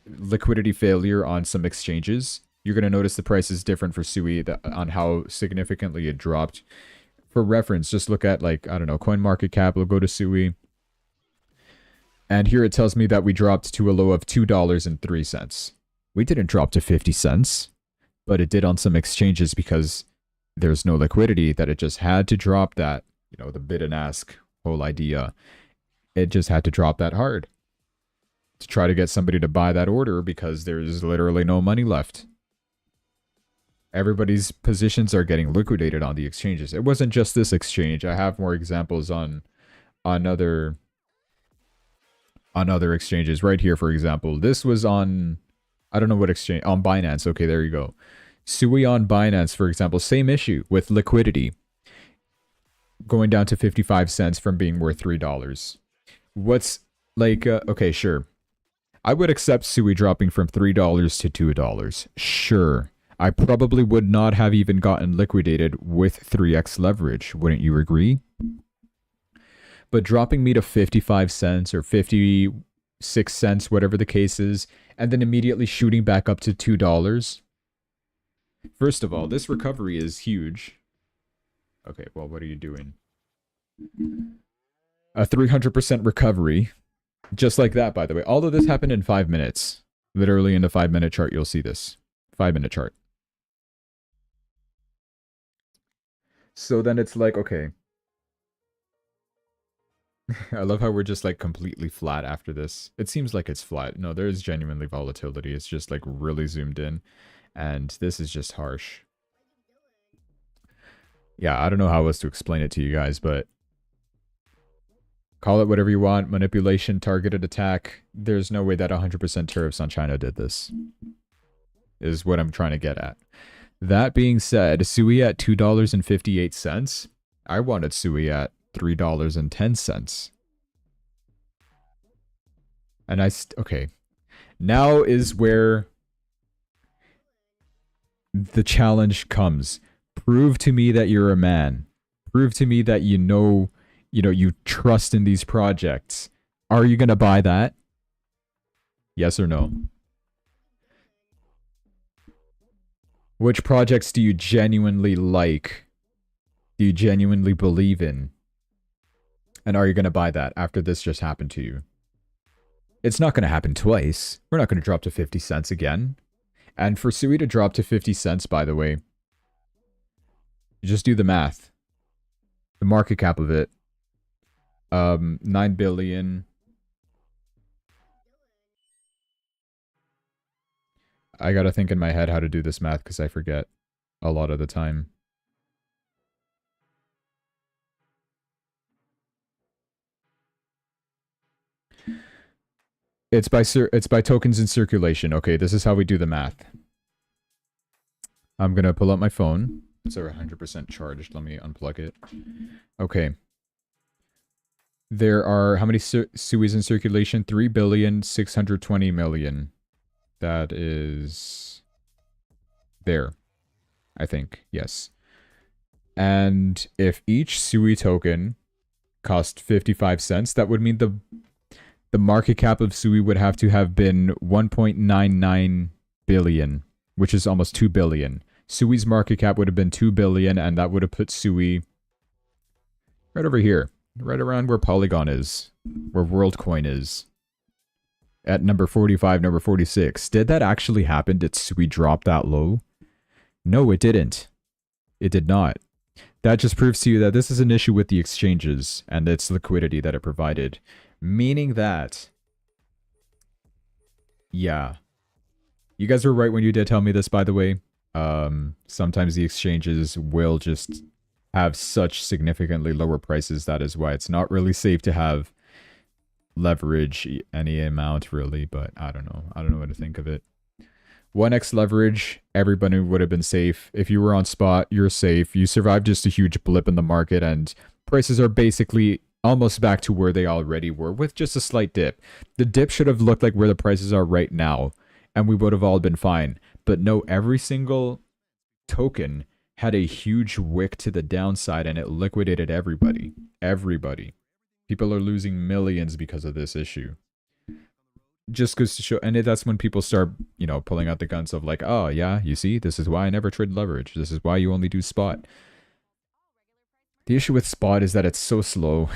liquidity failure on some exchanges. You're going to notice the price is different for Sui on how significantly it dropped. For reference, just look at, like, I don't know, CoinMarketCap. We'll go to Sui. And here it tells me that we dropped to a low of $2.03. We didn't drop to 50 cents, but it did on some exchanges because there's no liquidity, that it just had to drop that, you know, the bid and ask whole idea. It just had to drop that hard to try to get somebody to buy that order, because there's literally no money left. Everybody's positions are getting liquidated on the exchanges. It wasn't just this exchange. I have more examples on other exchanges right here. For example, this was on, I don't know what exchange, on Binance. Okay, there you go. Sui on Binance, for example, same issue with liquidity, going down to 55 cents from being worth $3. What's like, okay, sure. I would accept Sui dropping from $3 to $2. Sure. I probably would not have even gotten liquidated with 3x leverage. Wouldn't you agree? But dropping me to 55 cents or 56 cents, whatever the case is, and then immediately shooting back up to $2. First of all, this recovery is huge. Okay, well, what are you doing? A 300% recovery. Just like that, by the way. All of this happened in 5 minutes. Literally in the 5-minute chart, you'll see this. 5-minute chart. So then it's like, okay. I love how we're just like completely flat after this. It seems like it's flat. No, there is genuinely volatility. It's just like really zoomed in. And this is just harsh. Yeah, I don't know how else to explain it to you guys, but call it whatever you want. Manipulation, targeted attack. There's no way that 100% tariffs on China did this. Is what I'm trying to get at. That being said, SUI at $2.58. I wanted SUI at $3.10. And okay. Now is where the challenge comes. Prove to me that you're a man. Prove to me that you trust in these projects. Are you going to buy that? Yes or no? Which projects do you genuinely like? Do you genuinely believe in? And are you going to buy that after this just happened to you? It's not going to happen twice. We're not going to drop to 50 cents again. And for SUI to drop to 50 cents, by the way, you just do the math. The market cap of it. 9 billion. I gotta think in my head how to do this math because I forget a lot of the time. It's by tokens in circulation. Okay, this is how we do the math. I'm gonna pull up my phone. It's 100% charged. Let me unplug it. Okay. There are how many SUIs in circulation? 3,620,000,000. That is there, I think. Yes. And if each SUI token cost 55 cents, that would mean the market cap of SUI would have to have been 1.99 billion, which is almost 2 billion. SUI's market cap would have been 2 billion, and that would have put SUI right over here, right around where Polygon is, where WorldCoin is. At number 45, number 46. Did that actually happen? Did SUI drop that low? No, it didn't. It did not. That just proves to you that this is an issue with the exchanges and its liquidity that it provided. Meaning that, yeah. You guys were right when you did tell me this, by the way. Sometimes the exchanges will just have such significantly lower prices. That is why it's not really safe to have leverage any amount, really, but I don't know. I don't know what to think of it. 1x leverage, everybody would have been safe. If you were on spot, you're safe. You survived just a huge blip in the market, and prices are basically almost back to where they already were with just a slight dip. The dip should have looked like where the prices are right now, and we would have all been fine. But no, every single token had a huge wick to the downside, and it liquidated everybody. Everybody. People are losing millions because of this issue. Just goes to show, and that's when people start, pulling out the guns of like, oh yeah, you see, this is why I never trade leverage. This is why you only do spot. The issue with spot is that it's so slow.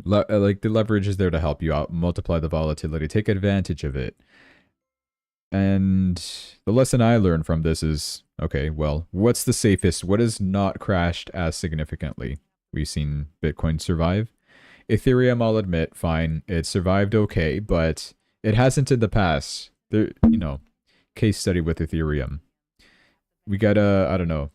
Like the leverage is there to help you out, multiply the volatility, take advantage of it. And the lesson I learned from this is, okay, well, what's the safest? What has not crashed as significantly? We've seen Bitcoin survive. Ethereum, I'll admit, fine. It survived okay, but it hasn't in the past. There, case study with Ethereum. We got I don't know,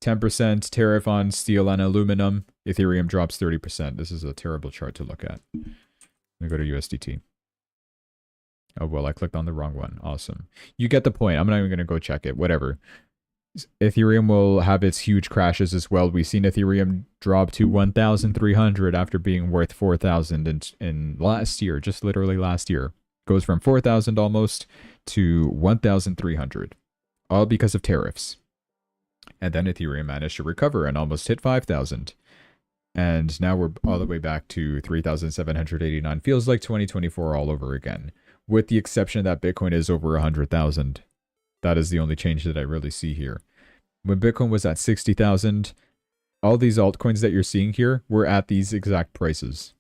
10% tariff on steel and aluminum. Ethereum drops 30%. This is a terrible chart to look at. Let me go to USDT. Oh, well, I clicked on the wrong one. Awesome. You get the point. I'm not even going to go check it. Whatever. Ethereum will have its huge crashes as well. We've seen Ethereum drop to 1,300 after being worth 4,000 in last year, just literally last year. Goes from 4,000 almost to 1,300, all because of tariffs. And then Ethereum managed to recover and almost hit 5,000. And now we're all the way back to 3,789. Feels like 2024 all over again, with the exception that Bitcoin is over 100,000. That is the only change that I really see here. When Bitcoin was at 60,000, all these altcoins that you're seeing here were at these exact prices.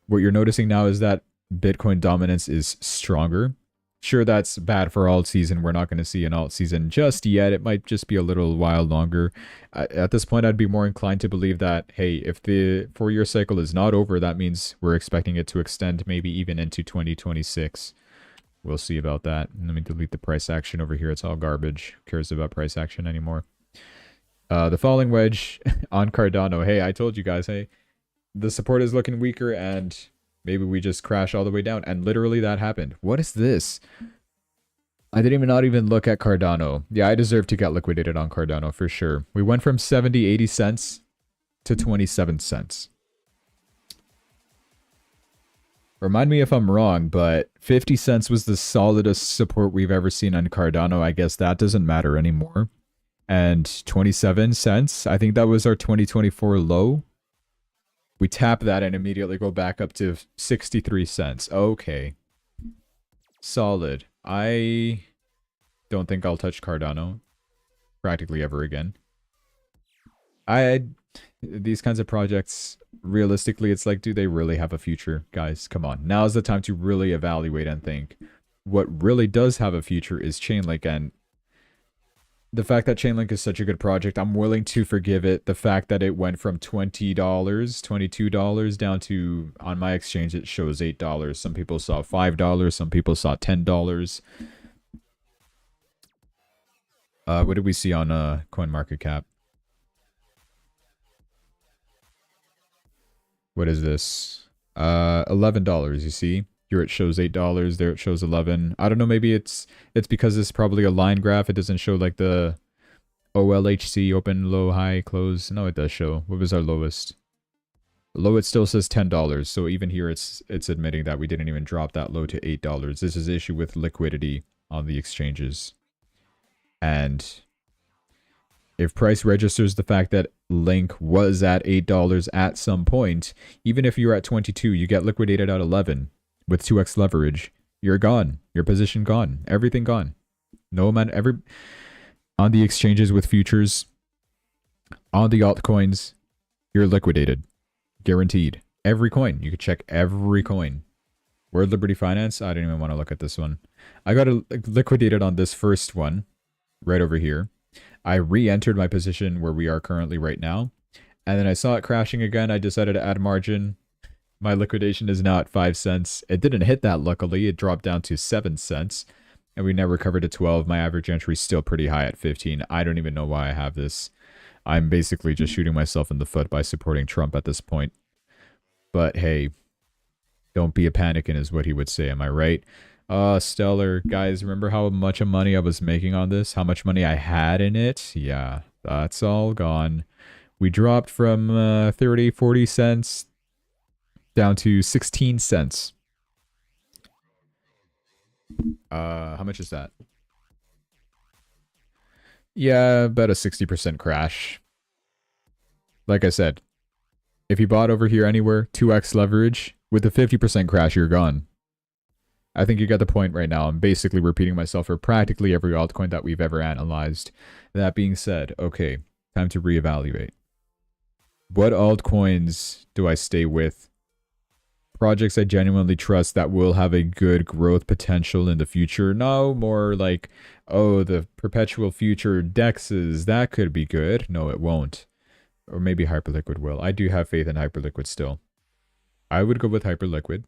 What you're noticing now is that Bitcoin dominance is stronger. Sure, that's bad for alt season. We're not going to see an alt season just yet. It might just be a little while longer. At this point, I'd be more inclined to believe that, hey, if the 4-year cycle is not over, that means we're expecting it to extend maybe even into 2026. We'll see about that. Let me delete the price action over here. It's all garbage. Who cares about price action anymore? The falling wedge on Cardano. Hey, I told you guys, hey, the support is looking weaker and maybe we just crash all the way down. And literally that happened. What is this? I didn't even not even look at Cardano. Yeah, I deserve to get liquidated on Cardano for sure. We went from 70, 80 cents to 27 cents. Remind me if I'm wrong, but 50 cents was the solidest support we've ever seen on Cardano. I guess that doesn't matter anymore. And 27 cents, I think that was our 2024 low. We tap that and immediately go back up to 63 cents. Okay. Solid. I don't think I'll touch Cardano practically ever again. These kinds of projects, realistically, it's like, do they really have a future? Guys, come on. Now's the time to really evaluate and think. What really does have a future is Chainlink, and the fact that Chainlink is such a good project, I'm willing to forgive it. The fact that it went from $20, $22 down to, on my exchange, it shows $8. Some people saw $5. Some people saw $10. What did we see on CoinMarketCap? What is this? $11, you see? Here it shows $8, there it shows 11. I don't know, maybe it's because it's probably a line graph. It doesn't show like the OLHC, open, low, high, close. No, it does show. What was our lowest? Low, it still says $10. So even here it's admitting that we didn't even drop that low to $8. This is the issue with liquidity on the exchanges. And if price registers the fact that Link was at $8 at some point, even if you're at 22, you get liquidated at 11 with 2x leverage, you're gone. Your position gone. Everything gone. No man, on the exchanges with futures, on the altcoins, you're liquidated. Guaranteed. Every coin. You could check every coin. Word Liberty Finance, I didn't even want to look at this one. I got liquidated on this first one, right over here. I re-entered my position where we are currently right now. And then I saw it crashing again. I decided to add margin. My liquidation is now at 5 cents. It didn't hit that, luckily. It dropped down to 7 cents. And we never recovered to 12. My average entry is still pretty high at 15. I don't even know why I have this. I'm basically just shooting myself in the foot by supporting Trump at this point. But hey, don't be a panican is what he would say. Am I right? Stellar. Guys, remember how much of money I was making on this? How much money I had in it? Yeah, that's all gone. We dropped from 30, 40 cents down to 16 cents. How much is that? Yeah, about a 60% crash. Like I said, if you bought over here anywhere, 2x leverage, with a 50% crash, you're gone. I think you get the point right now. I'm basically repeating myself for practically every altcoin that we've ever analyzed. That being said, okay, time to reevaluate. What altcoins do I stay with? Projects I genuinely trust that will have a good growth potential in the future. No more like, oh, the perpetual future dexes, that could be good. No, it won't. Or maybe Hyperliquid will. I do have faith in Hyperliquid still. I would go with Hyperliquid,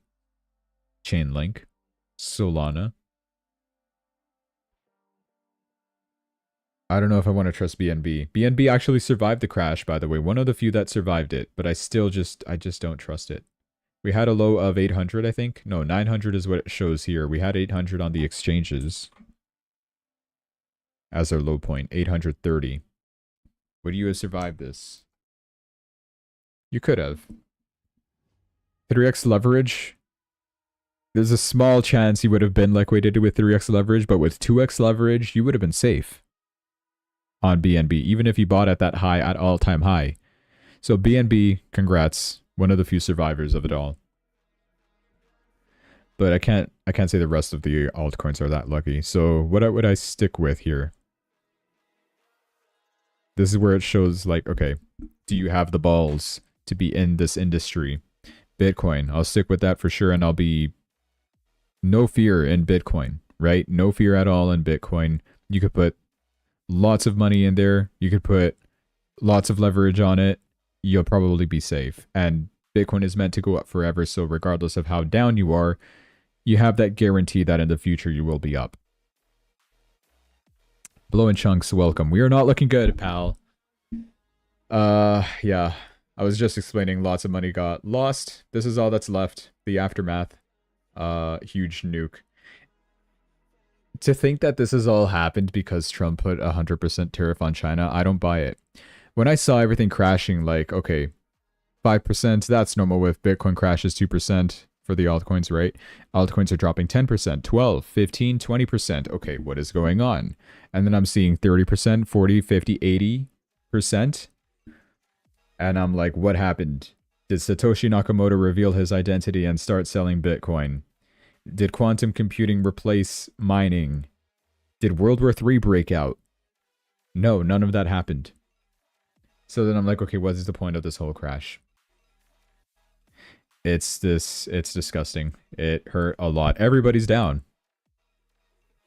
Chainlink, Solana. I don't know if I want to trust BNB. BNB actually survived the crash, by the way. One of the few that survived it, but I just don't trust it. We had a low of 800, I think. No, 900 is what it shows here. We had 800 on the exchanges as our low point, 830. Would you have survived this? You could have. 3x leverage. There's a small chance you would have been liquidated with 3x leverage, but with 2x leverage, you would have been safe on BNB, even if you bought at that high, at all-time high. So BNB, congrats. One of the few survivors of it all. But I can't say the rest of the altcoins are that lucky. So what would I stick with here? This is where it shows like, okay, do you have the balls to be in this industry? Bitcoin, I'll stick with that for sure, and I'll be no fear in Bitcoin, right? No fear at all in Bitcoin. You could put lots of money in there. You could put lots of leverage on it. You'll probably be safe. And Bitcoin is meant to go up forever. So regardless of how down you are, you have that guarantee that in the future you will be up. Blowing chunks, welcome. We are not looking good, pal. Yeah. I was just explaining lots of money got lost. This is all that's left. The aftermath. Huge nuke. To think that this has all happened because Trump put 100% tariff on China, I don't buy it. When I saw everything crashing, like, okay, 5%, that's normal with Bitcoin crashes 2% for the altcoins, right? Altcoins are dropping 10%, 12, 15, 20%. Okay, what is going on? And then I'm seeing 30%, 40, 50, 80%. And I'm like, what happened? Did Satoshi Nakamoto reveal his identity and start selling Bitcoin? Did quantum computing replace mining? Did World War III break out? No, none of that happened. So then I'm like, okay, what is the point of this whole crash? It's disgusting. It hurt a lot. Everybody's down.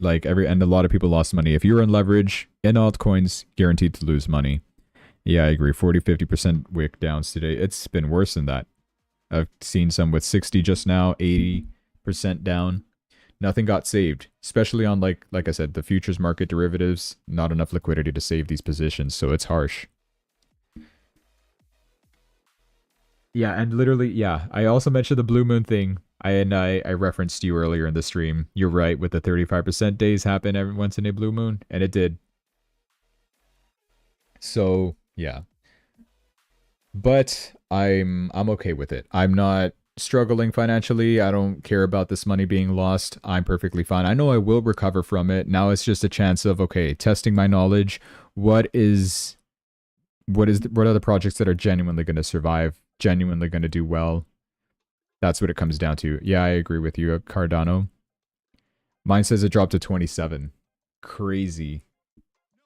And a lot of people lost money. If you're in leverage in altcoins, guaranteed to lose money. Yeah, I agree. 40, 50% wick downs today. It's been worse than that. I've seen some with 60 just now, 80% down. Nothing got saved, especially on like I said, the futures market derivatives. Not enough liquidity to save these positions, so it's harsh. Yeah, and literally, yeah. I also mentioned the blue moon thing. I referenced you earlier in the stream. You're right, with the 35% days happen every once in a blue moon, and it did. So yeah, but I'm okay with it. I'm not struggling financially. I don't care about this money being lost. I'm perfectly fine. I know I will recover from it. Now it's just a chance of, okay, testing my knowledge. What are the projects that are genuinely going to survive, genuinely going to do well? That's what it comes down to. Yeah, I agree with you, Cardano. Mine says it dropped to 27. Crazy.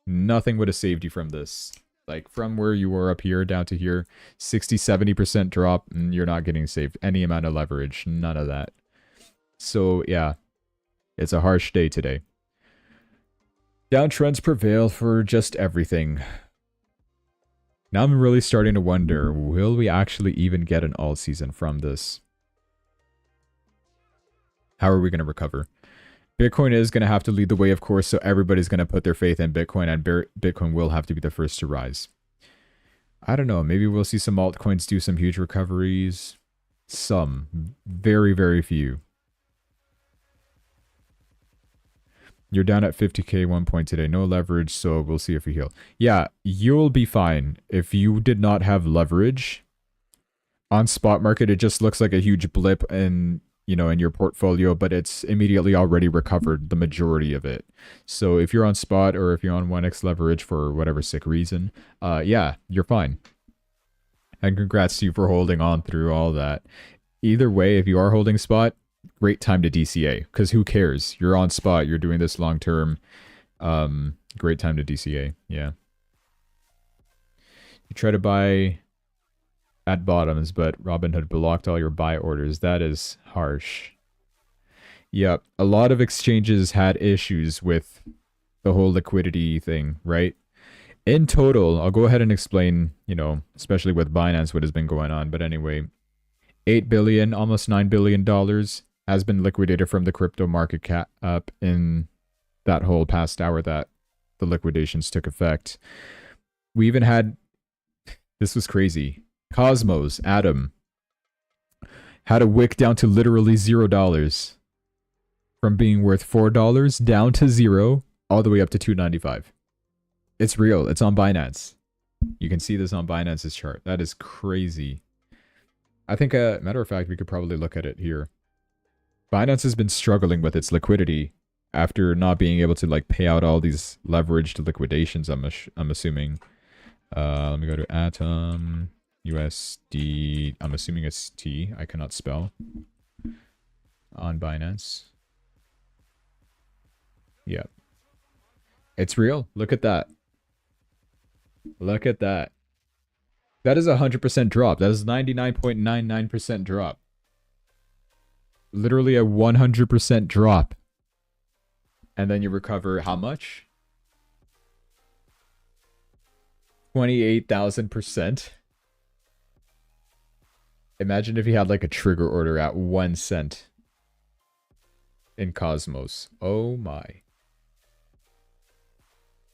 Nothing would have saved you from this. Like, from where you were up here down to here, 60, 70% drop, and you're not getting saved. Any amount of leverage, none of that. So, yeah, it's a harsh day today. Downtrends prevail for just everything. Now I'm really starting to wonder, will we actually even get an alt season from this? How are we going to recover? Bitcoin is going to have to lead the way, of course, so everybody's going to put their faith in Bitcoin, and Bitcoin will have to be the first to rise. I don't know. Maybe we'll see some altcoins do some huge recoveries. Some. Very, very few. You're down at 50k 1 point today. No leverage, so we'll see if we heal. Yeah, you'll be fine. If you did not have leverage on spot market, it just looks like a huge blip in your portfolio, but it's immediately already recovered the majority of it. So if you're on spot or if you're on 1x leverage for whatever sick reason, yeah, you're fine. And congrats to you for holding on through all that. Either way, if you are holding spot, great time to DCA, because who cares? You're on spot, you're doing this long term. Great time to DCA, yeah. You try to buy at bottoms, but Robinhood blocked all your buy orders. That is harsh. Yep, a lot of exchanges had issues with the whole liquidity thing, right? In total, I'll go ahead and explain, especially with Binance, what has been going on. But anyway, $8 billion, almost $9 billion has been liquidated from the crypto market cap in that whole past hour that the liquidations took effect. We even had, this was crazy, Cosmos, Atom, had a wick down to literally $0 from being worth $4 down to 0 all the way up to $2.95. It's real. It's on Binance. You can see this on Binance's chart. That is crazy. I think, matter of fact, we could probably look at it here. Binance has been struggling with its liquidity after not being able to pay out all these leveraged liquidations. I'm assuming. Let me go to Atom. USD, I'm assuming it's T. I cannot spell. on Binance. Yeah. It's real. Look at that. Look at that. That is a 100% drop. That is 99.99% drop. Literally a 100% drop. And then you recover how much? 28,000%. Imagine if you had like a trigger order at 1 cent in Cosmos. Oh my.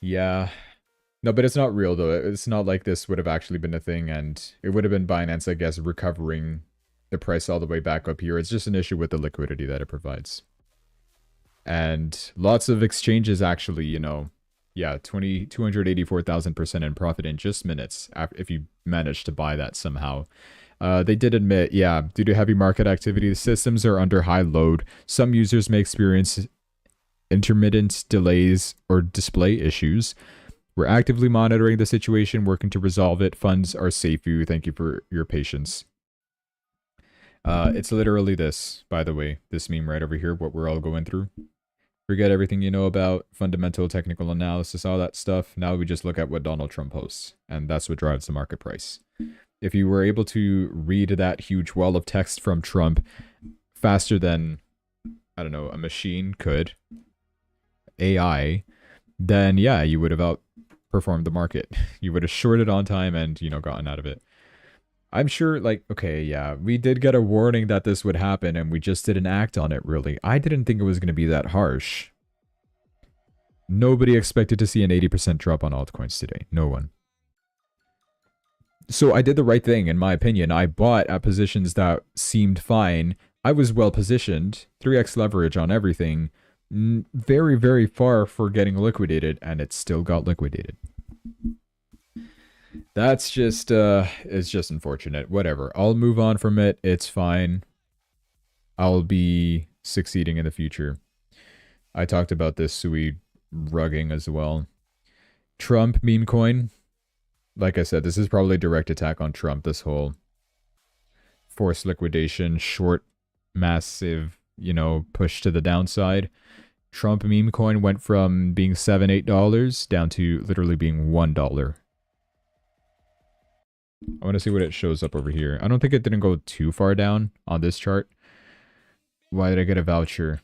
Yeah. No, but it's not real though. It's not like this would have actually been a thing, and it would have been Binance, I guess, recovering the price all the way back up here. It's just an issue with the liquidity that it provides. And lots of exchanges actually, you know, yeah, 284,000% in profit in just minutes if you manage to buy that somehow. They did admit, yeah, due to heavy market activity, the systems are under high load. Some users may experience intermittent delays or display issues. We're actively monitoring the situation, working to resolve it. Funds are safe for you. Thank you for your patience. It's literally this, by the way, this meme right over here, what we're all going through. Forget everything you know about fundamental technical analysis, all that stuff. Now we just look at what Donald Trump posts, and that's what drives the market price. If you were able to read that huge wall of text from Trump faster than, I don't know, a machine could, AI, then yeah, you would have outperformed the market. You would have shorted on time and, you know, gotten out of it. I'm sure, like, okay, yeah, we did get a warning that this would happen and we just didn't act on it, really. I didn't think it was going to be that harsh. Nobody expected to see an 80% drop on altcoins today. No one. So I did the right thing, in my opinion. I bought at positions that seemed fine. I was well positioned. 3x leverage on everything. Very, very far for getting liquidated, and it still got liquidated. That's just, it's just unfortunate. Whatever. I'll move on from it. It's fine. I'll be succeeding in the future. I talked about this Sui rugging as well. Trump meme coin. Like I said, this is probably a direct attack on Trump. This whole forced liquidation, short, massive, you know, push to the downside. Trump meme coin went from being $7, $8 down to literally being $1. I want to see what it shows up over here. I don't think it didn't go too far down on this chart. Why did I get a voucher?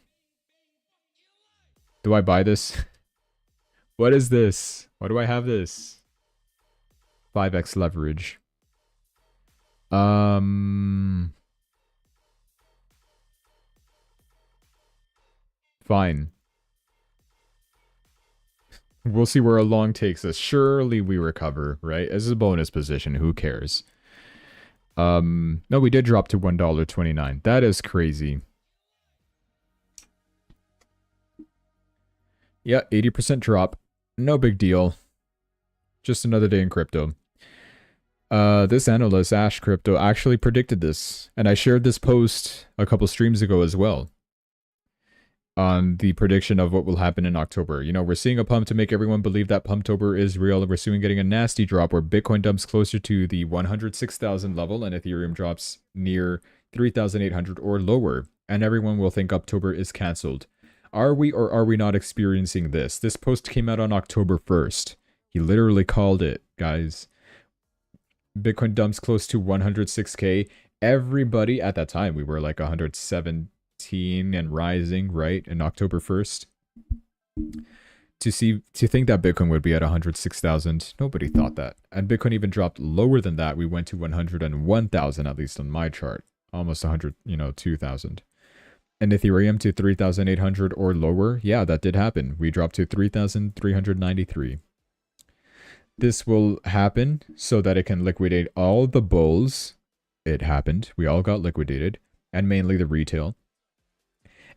Do I buy this? What is this? Why do I have this? 5x leverage. Fine. We'll see where a long takes us. Surely we recover, right? As a bonus position, who cares? No, we did drop to $1.29. That is crazy. Yeah, 80% drop. No big deal. Just another day in crypto. This analyst, Ash Crypto, actually predicted this. And I shared this post a couple streams ago as well. On the prediction of what will happen in October. You know, we're seeing a pump to make everyone believe that Pumptober is real. And we're soon getting a nasty drop where Bitcoin dumps closer to the 106,000 level and Ethereum drops near 3,800 or lower. And everyone will think October is cancelled. Are we or are we not experiencing this? This post came out on October 1st. He literally called it, guys. Bitcoin dumps close to 106K. Everybody at that time, we were like 117 and rising, right? In October 1st. To think that Bitcoin would be at 106,000, nobody thought that. And Bitcoin even dropped lower than that. We went to 101,000, at least on my chart. Almost 100, 2,000. And Ethereum to 3,800 or lower. Yeah, that did happen. We dropped to 3,393. This will happen so that it can liquidate all the bulls. It happened. We all got liquidated. And mainly the retail.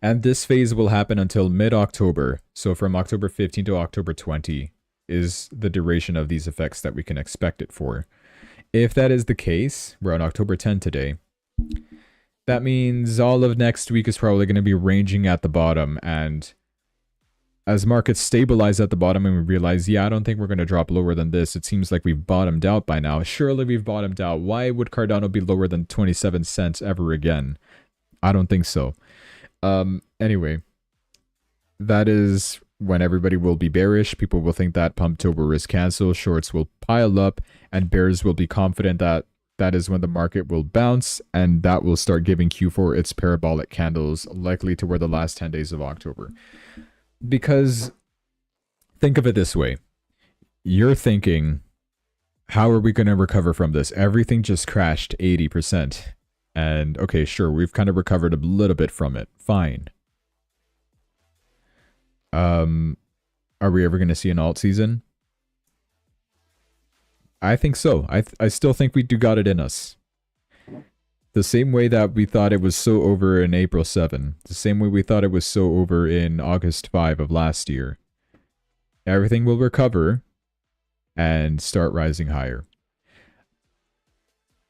And this phase will happen until mid-October. So from October 15 to October 20 is the duration of these effects that we can expect it for. If that is the case, we're on October 10 today. That means all of next week is probably going to be ranging at the bottom. And as markets stabilize at the bottom and we realize, yeah, I don't think we're going to drop lower than this. It seems like we've bottomed out by now. Surely we've bottomed out. Why would Cardano be lower than 27 cents ever again? I don't think so. Anyway, that is when everybody will be bearish. People will think that Pumptober is canceled, shorts will pile up, and bears will be confident that that is when the market will bounce, and that will start giving Q4 its parabolic candles, likely to where the last 10 days of October. Because think of it this way. You're thinking, how are we going to recover from this? Everything just crashed 80%. And okay, sure, we've kind of recovered a little bit from it. Fine. Are we ever going to see an alt season? I think so. I still think we do got it in us. The same way that we thought it was so over in April 7. The same way we thought it was so over in August 5 of last year. Everything will recover and start rising higher.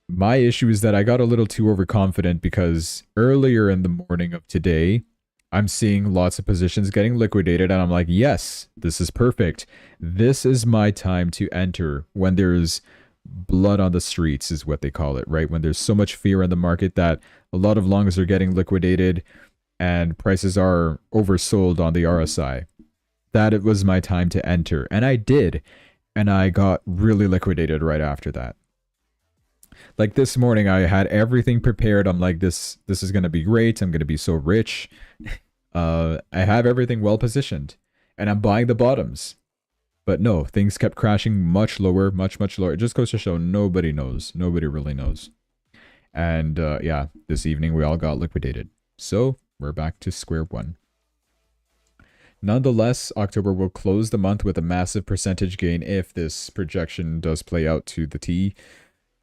My issue is that I got a little too overconfident because earlier in the morning of today, I'm seeing lots of positions getting liquidated, and I'm like, yes, this is perfect. This is my time to enter when there's blood on the streets, is what they call it, right? When there's so much fear in the market that a lot of longs are getting liquidated and prices are oversold on the RSI. That it was my time to enter, and I did, and I got really liquidated right after that. Like this morning, I had everything prepared. I'm like, this is going to be great. I'm going to be so rich. I have everything well positioned, and I'm buying the bottoms. But no, things kept crashing much lower, much lower. It just goes to show nobody knows. Nobody really knows. And yeah, this evening we all got liquidated. So we're back to square one. Nonetheless, October will close the month with a massive percentage gain if this projection does play out to the T.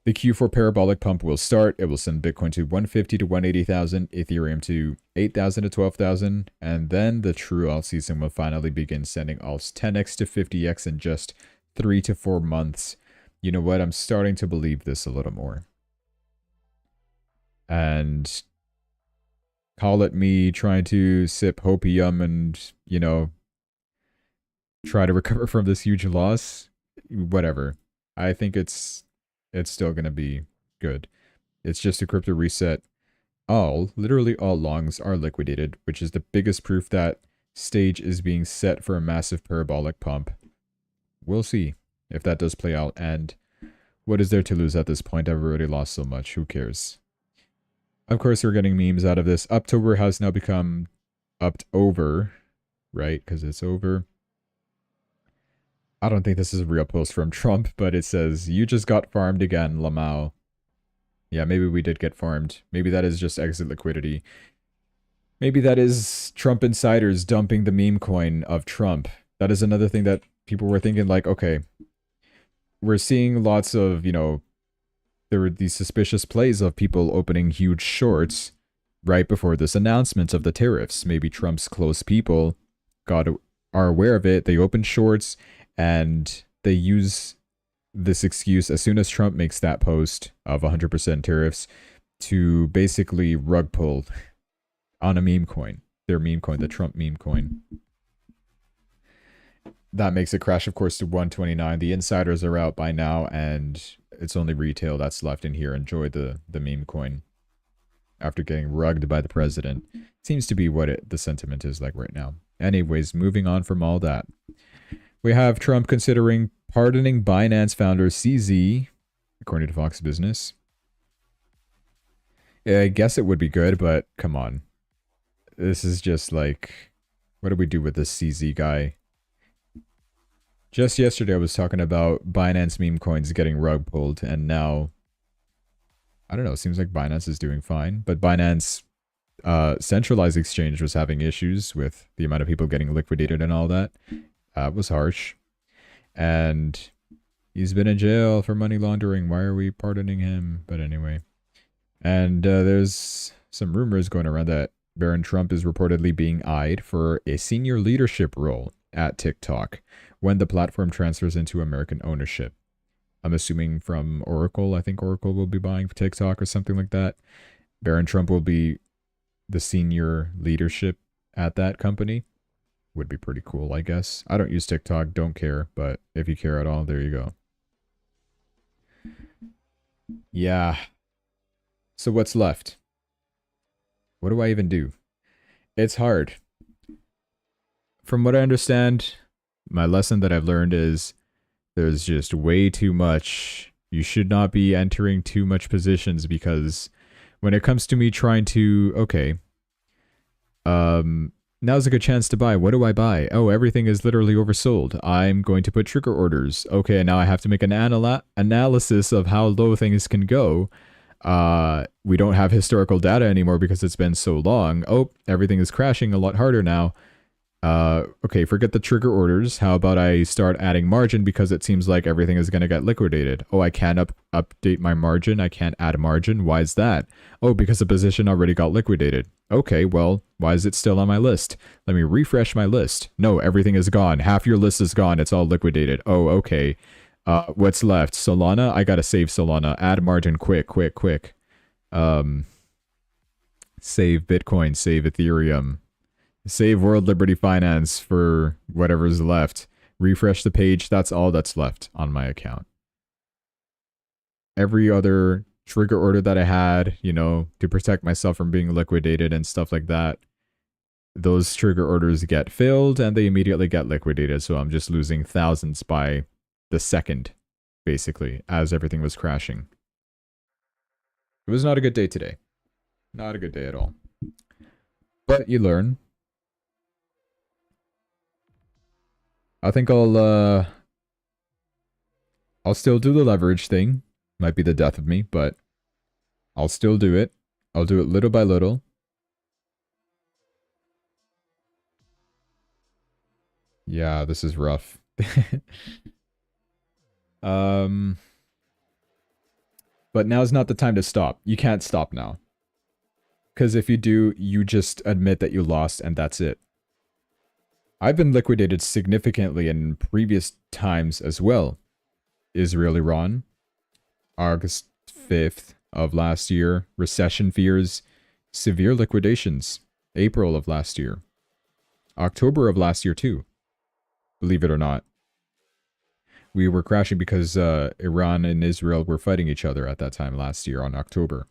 The Q4 parabolic pump will start. It will send Bitcoin to 150 to 180,000, Ethereum to 8,000 to 12,000, and then the true alt season will finally begin, sending alts 10x to 50x in just 3 to 4 months. You know what? I'm starting to believe this a little more. And call it me trying to sip hopium and, you know, try to recover from this huge loss. Whatever. I think it's still going to be good. It's just a crypto reset. Literally all longs are liquidated, which is the biggest proof that stage is being set for a massive parabolic pump. We'll see if that does play out, and what is there to lose at this point? I've already lost so much. Who cares? Of course, we're getting memes out of this. Uptober has now become Uptover, right? Because it's over. I don't think this is a real post from Trump, but it says, "You just got farmed again, Lamau." Yeah, maybe we did get farmed. Maybe that is just exit liquidity. Maybe that is Trump insiders dumping the meme coin of Trump. That is another thing that people were thinking, like, okay, we're seeing lots of, you know, there were these suspicious plays of people opening huge shorts right before this announcement of the tariffs. Maybe Trump's close people are aware of it. They opened shorts, and they use this excuse as soon as Trump makes that post of 100% tariffs to basically rug pull on a meme coin. Their meme coin, the Trump meme coin. That makes it crash, of course, to 129. The insiders are out by now, and it's only retail that's left in here. Enjoy the meme coin after getting rugged by the president. Seems to be what the sentiment is like right now. Anyways, moving on from all that. We have Trump considering pardoning Binance founder CZ, according to Fox Business. Yeah, I guess it would be good, but come on. This is just like, what do we do with this CZ guy? Just yesterday I was talking about Binance meme coins getting rug pulled, and now, I don't know, it seems like Binance is doing fine, but Binance centralized exchange was having issues with the amount of people getting liquidated and all that. It was harsh. And he's been in jail for money laundering. Why are we pardoning him? But anyway. And there's some rumors going around that Barron Trump is reportedly being eyed for a senior leadership role at TikTok when the platform transfers into American ownership. I'm assuming from Oracle. I think Oracle will be buying TikTok or something like that. Barron Trump will be the senior leadership at that company. Would be pretty cool, I guess. I don't use TikTok, don't care, but if you care at all, there you go. Yeah. So what's left? What do I even do? It's hard. From what I understand, my lesson that I've learned is there's just way too much. You should not be entering too much positions because when it comes to me trying to, okay, now's a good chance to buy. What do I buy? Oh, everything is literally oversold. I'm going to put trigger orders. Okay, now I have to make an analysis of how low things can go. We don't have historical data anymore because it's been so long. Oh, everything is crashing a lot harder now. Okay, forget the trigger orders. How about I start adding margin because it seems like everything is going to get liquidated. Oh, I can't update my margin. I can't add margin. Why is that? Oh, because the position already got liquidated. Okay, well, why is it still on my list? Let me refresh my list. No, everything is gone. Half your list is gone. It's all liquidated. Oh, okay. What's left? Solana? I gotta save Solana. Add margin quick, quick, quick. Save Bitcoin, save Ethereum. Save World Liberty Finance for whatever's left. Refresh the page. That's all that's left on my account. Every other trigger order that I had, you know, to protect myself from being liquidated and stuff like that, those trigger orders get filled and they immediately get liquidated. So I'm just losing thousands by the second, basically, as everything was crashing. It was not a good day today. Not a good day at all. But you learn. I think I'll still do the leverage thing. Might be the death of me, but I'll still do it. I'll do it little by little. Yeah, this is rough. But now's not the time to stop. You can't stop now. Because if you do, you just admit that you lost and that's it. I've been liquidated significantly in previous times as well. Israel, Iran, August 5th of last year, recession fears, severe liquidations, April of last year, October of last year too, believe it or not. We were crashing because Iran and Israel were fighting each other at that time last year on October.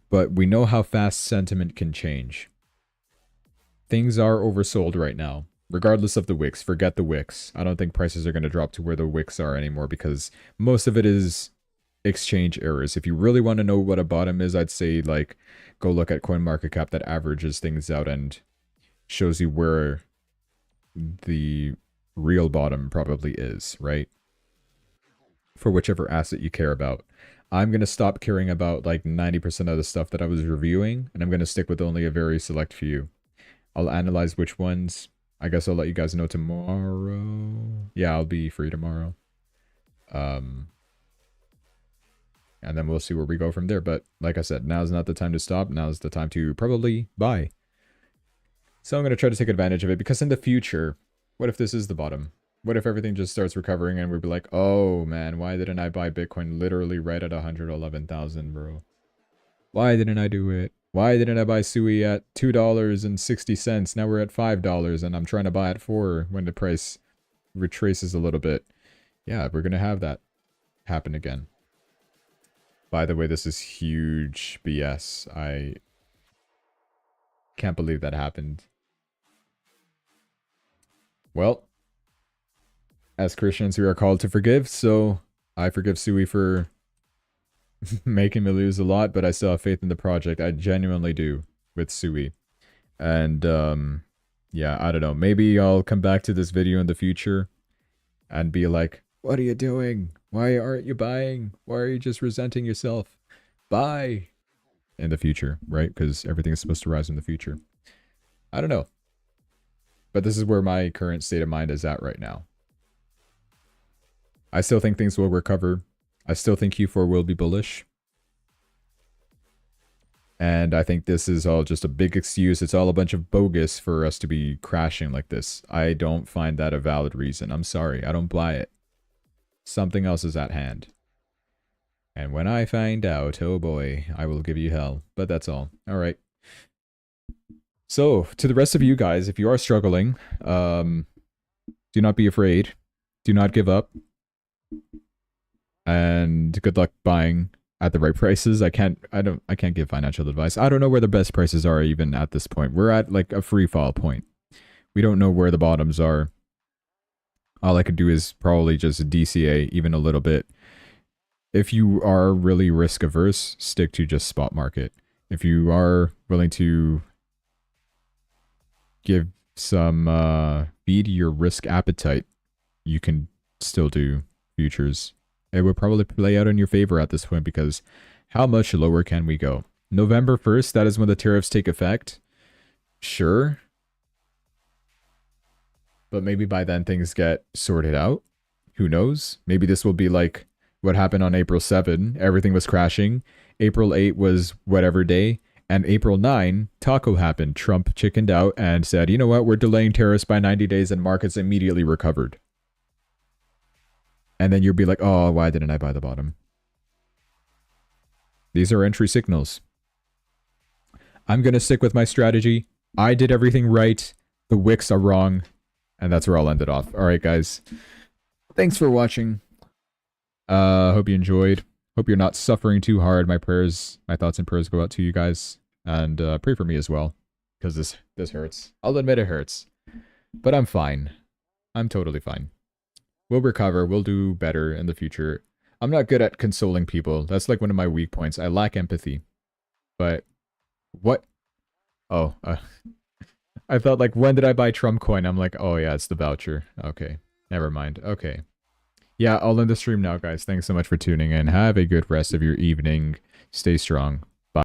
But we know how fast sentiment can change. Things are oversold right now, regardless of the wicks. Forget the wicks. I don't think prices are going to drop to where the wicks are anymore because most of it is exchange errors. If you really want to know what a bottom is, I'd say like go look at CoinMarketCap that averages things out and shows you where the real bottom probably is, right? For whichever asset you care about. I'm going to stop caring about like 90% of the stuff that I was reviewing, and I'm going to stick with only a very select few. I'll analyze which ones. I guess I'll let you guys know tomorrow. Yeah, I'll be free tomorrow. And then we'll see where we go from there. But like I said, now's not the time to stop. Now's the time to probably buy. So I'm going to try to take advantage of it because in the future, what if this is the bottom? What if everything just starts recovering and we'd be like, oh man, why didn't I buy Bitcoin literally right at 111,000, bro? Why didn't I do it? Why didn't I buy Sui at $2.60? Now we're at $5 and I'm trying to buy at $4 when the price retraces a little bit. Yeah, we're going to have that happen again. By the way, this is huge BS. I can't believe that happened. Well, as Christians, we are called to forgive, so I forgive Sui for making me lose a lot, but I still have faith in the project. I genuinely do with Sui. And, yeah, I don't know. Maybe I'll come back to this video in the future and be like, what are you doing? Why aren't you buying? Why are you just resenting yourself? Buy in the future, right? Because everything is supposed to rise in the future. I don't know. But this is where my current state of mind is at right now. I still think things will recover. I still think Q4 will be bullish. And I think this is all just a big excuse. It's all a bunch of bogus for us to be crashing like this. I don't find that a valid reason. I'm sorry. I don't buy it. Something else is at hand. And when I find out, oh boy, I will give you hell. But that's all. All right. So, to the rest of you guys, if you are struggling, do not be afraid. Do not give up. And good luck buying. at the right prices. I can't give financial advice. I don't know where the best prices are even at this point. We're at like a free fall point. We don't know where the bottoms are. All I could do is probably just DCA even a little bit. If you are really risk averse, stick to just spot market. If you are willing to give some feed your risk appetite, you can still do futures. It would probably play out in your favor at this point because how much lower can we go? November 1st, that is when the tariffs take effect. Sure. But maybe by then things get sorted out. Who knows? Maybe this will be like what happened on April 7. Everything was crashing. April 8 was whatever day. And April 9, Taco happened. Trump chickened out and said, you know what? We're delaying tariffs by 90 days and markets immediately recovered. And then you'll be like, oh, why didn't I buy the bottom? These are entry signals. I'm going to stick with my strategy. I did everything right. The wicks are wrong. And that's where I'll end it off. All right, guys. Thanks for watching. Hope you enjoyed. Hope you're not suffering too hard. My prayers, my thoughts and prayers go out to you guys. And pray for me as well. Because this hurts. I'll admit it hurts. But I'm fine. I'm totally fine. We'll recover. We'll do better in the future. I'm not good at consoling people. That's like one of my weak points. I lack empathy. But what? Oh, I thought like, when did I buy Trump coin? I'm like, oh yeah, it's the voucher. Okay, never mind. Okay. Yeah, I'll end the stream now, guys. Thanks so much for tuning in. Have a good rest of your evening. Stay strong.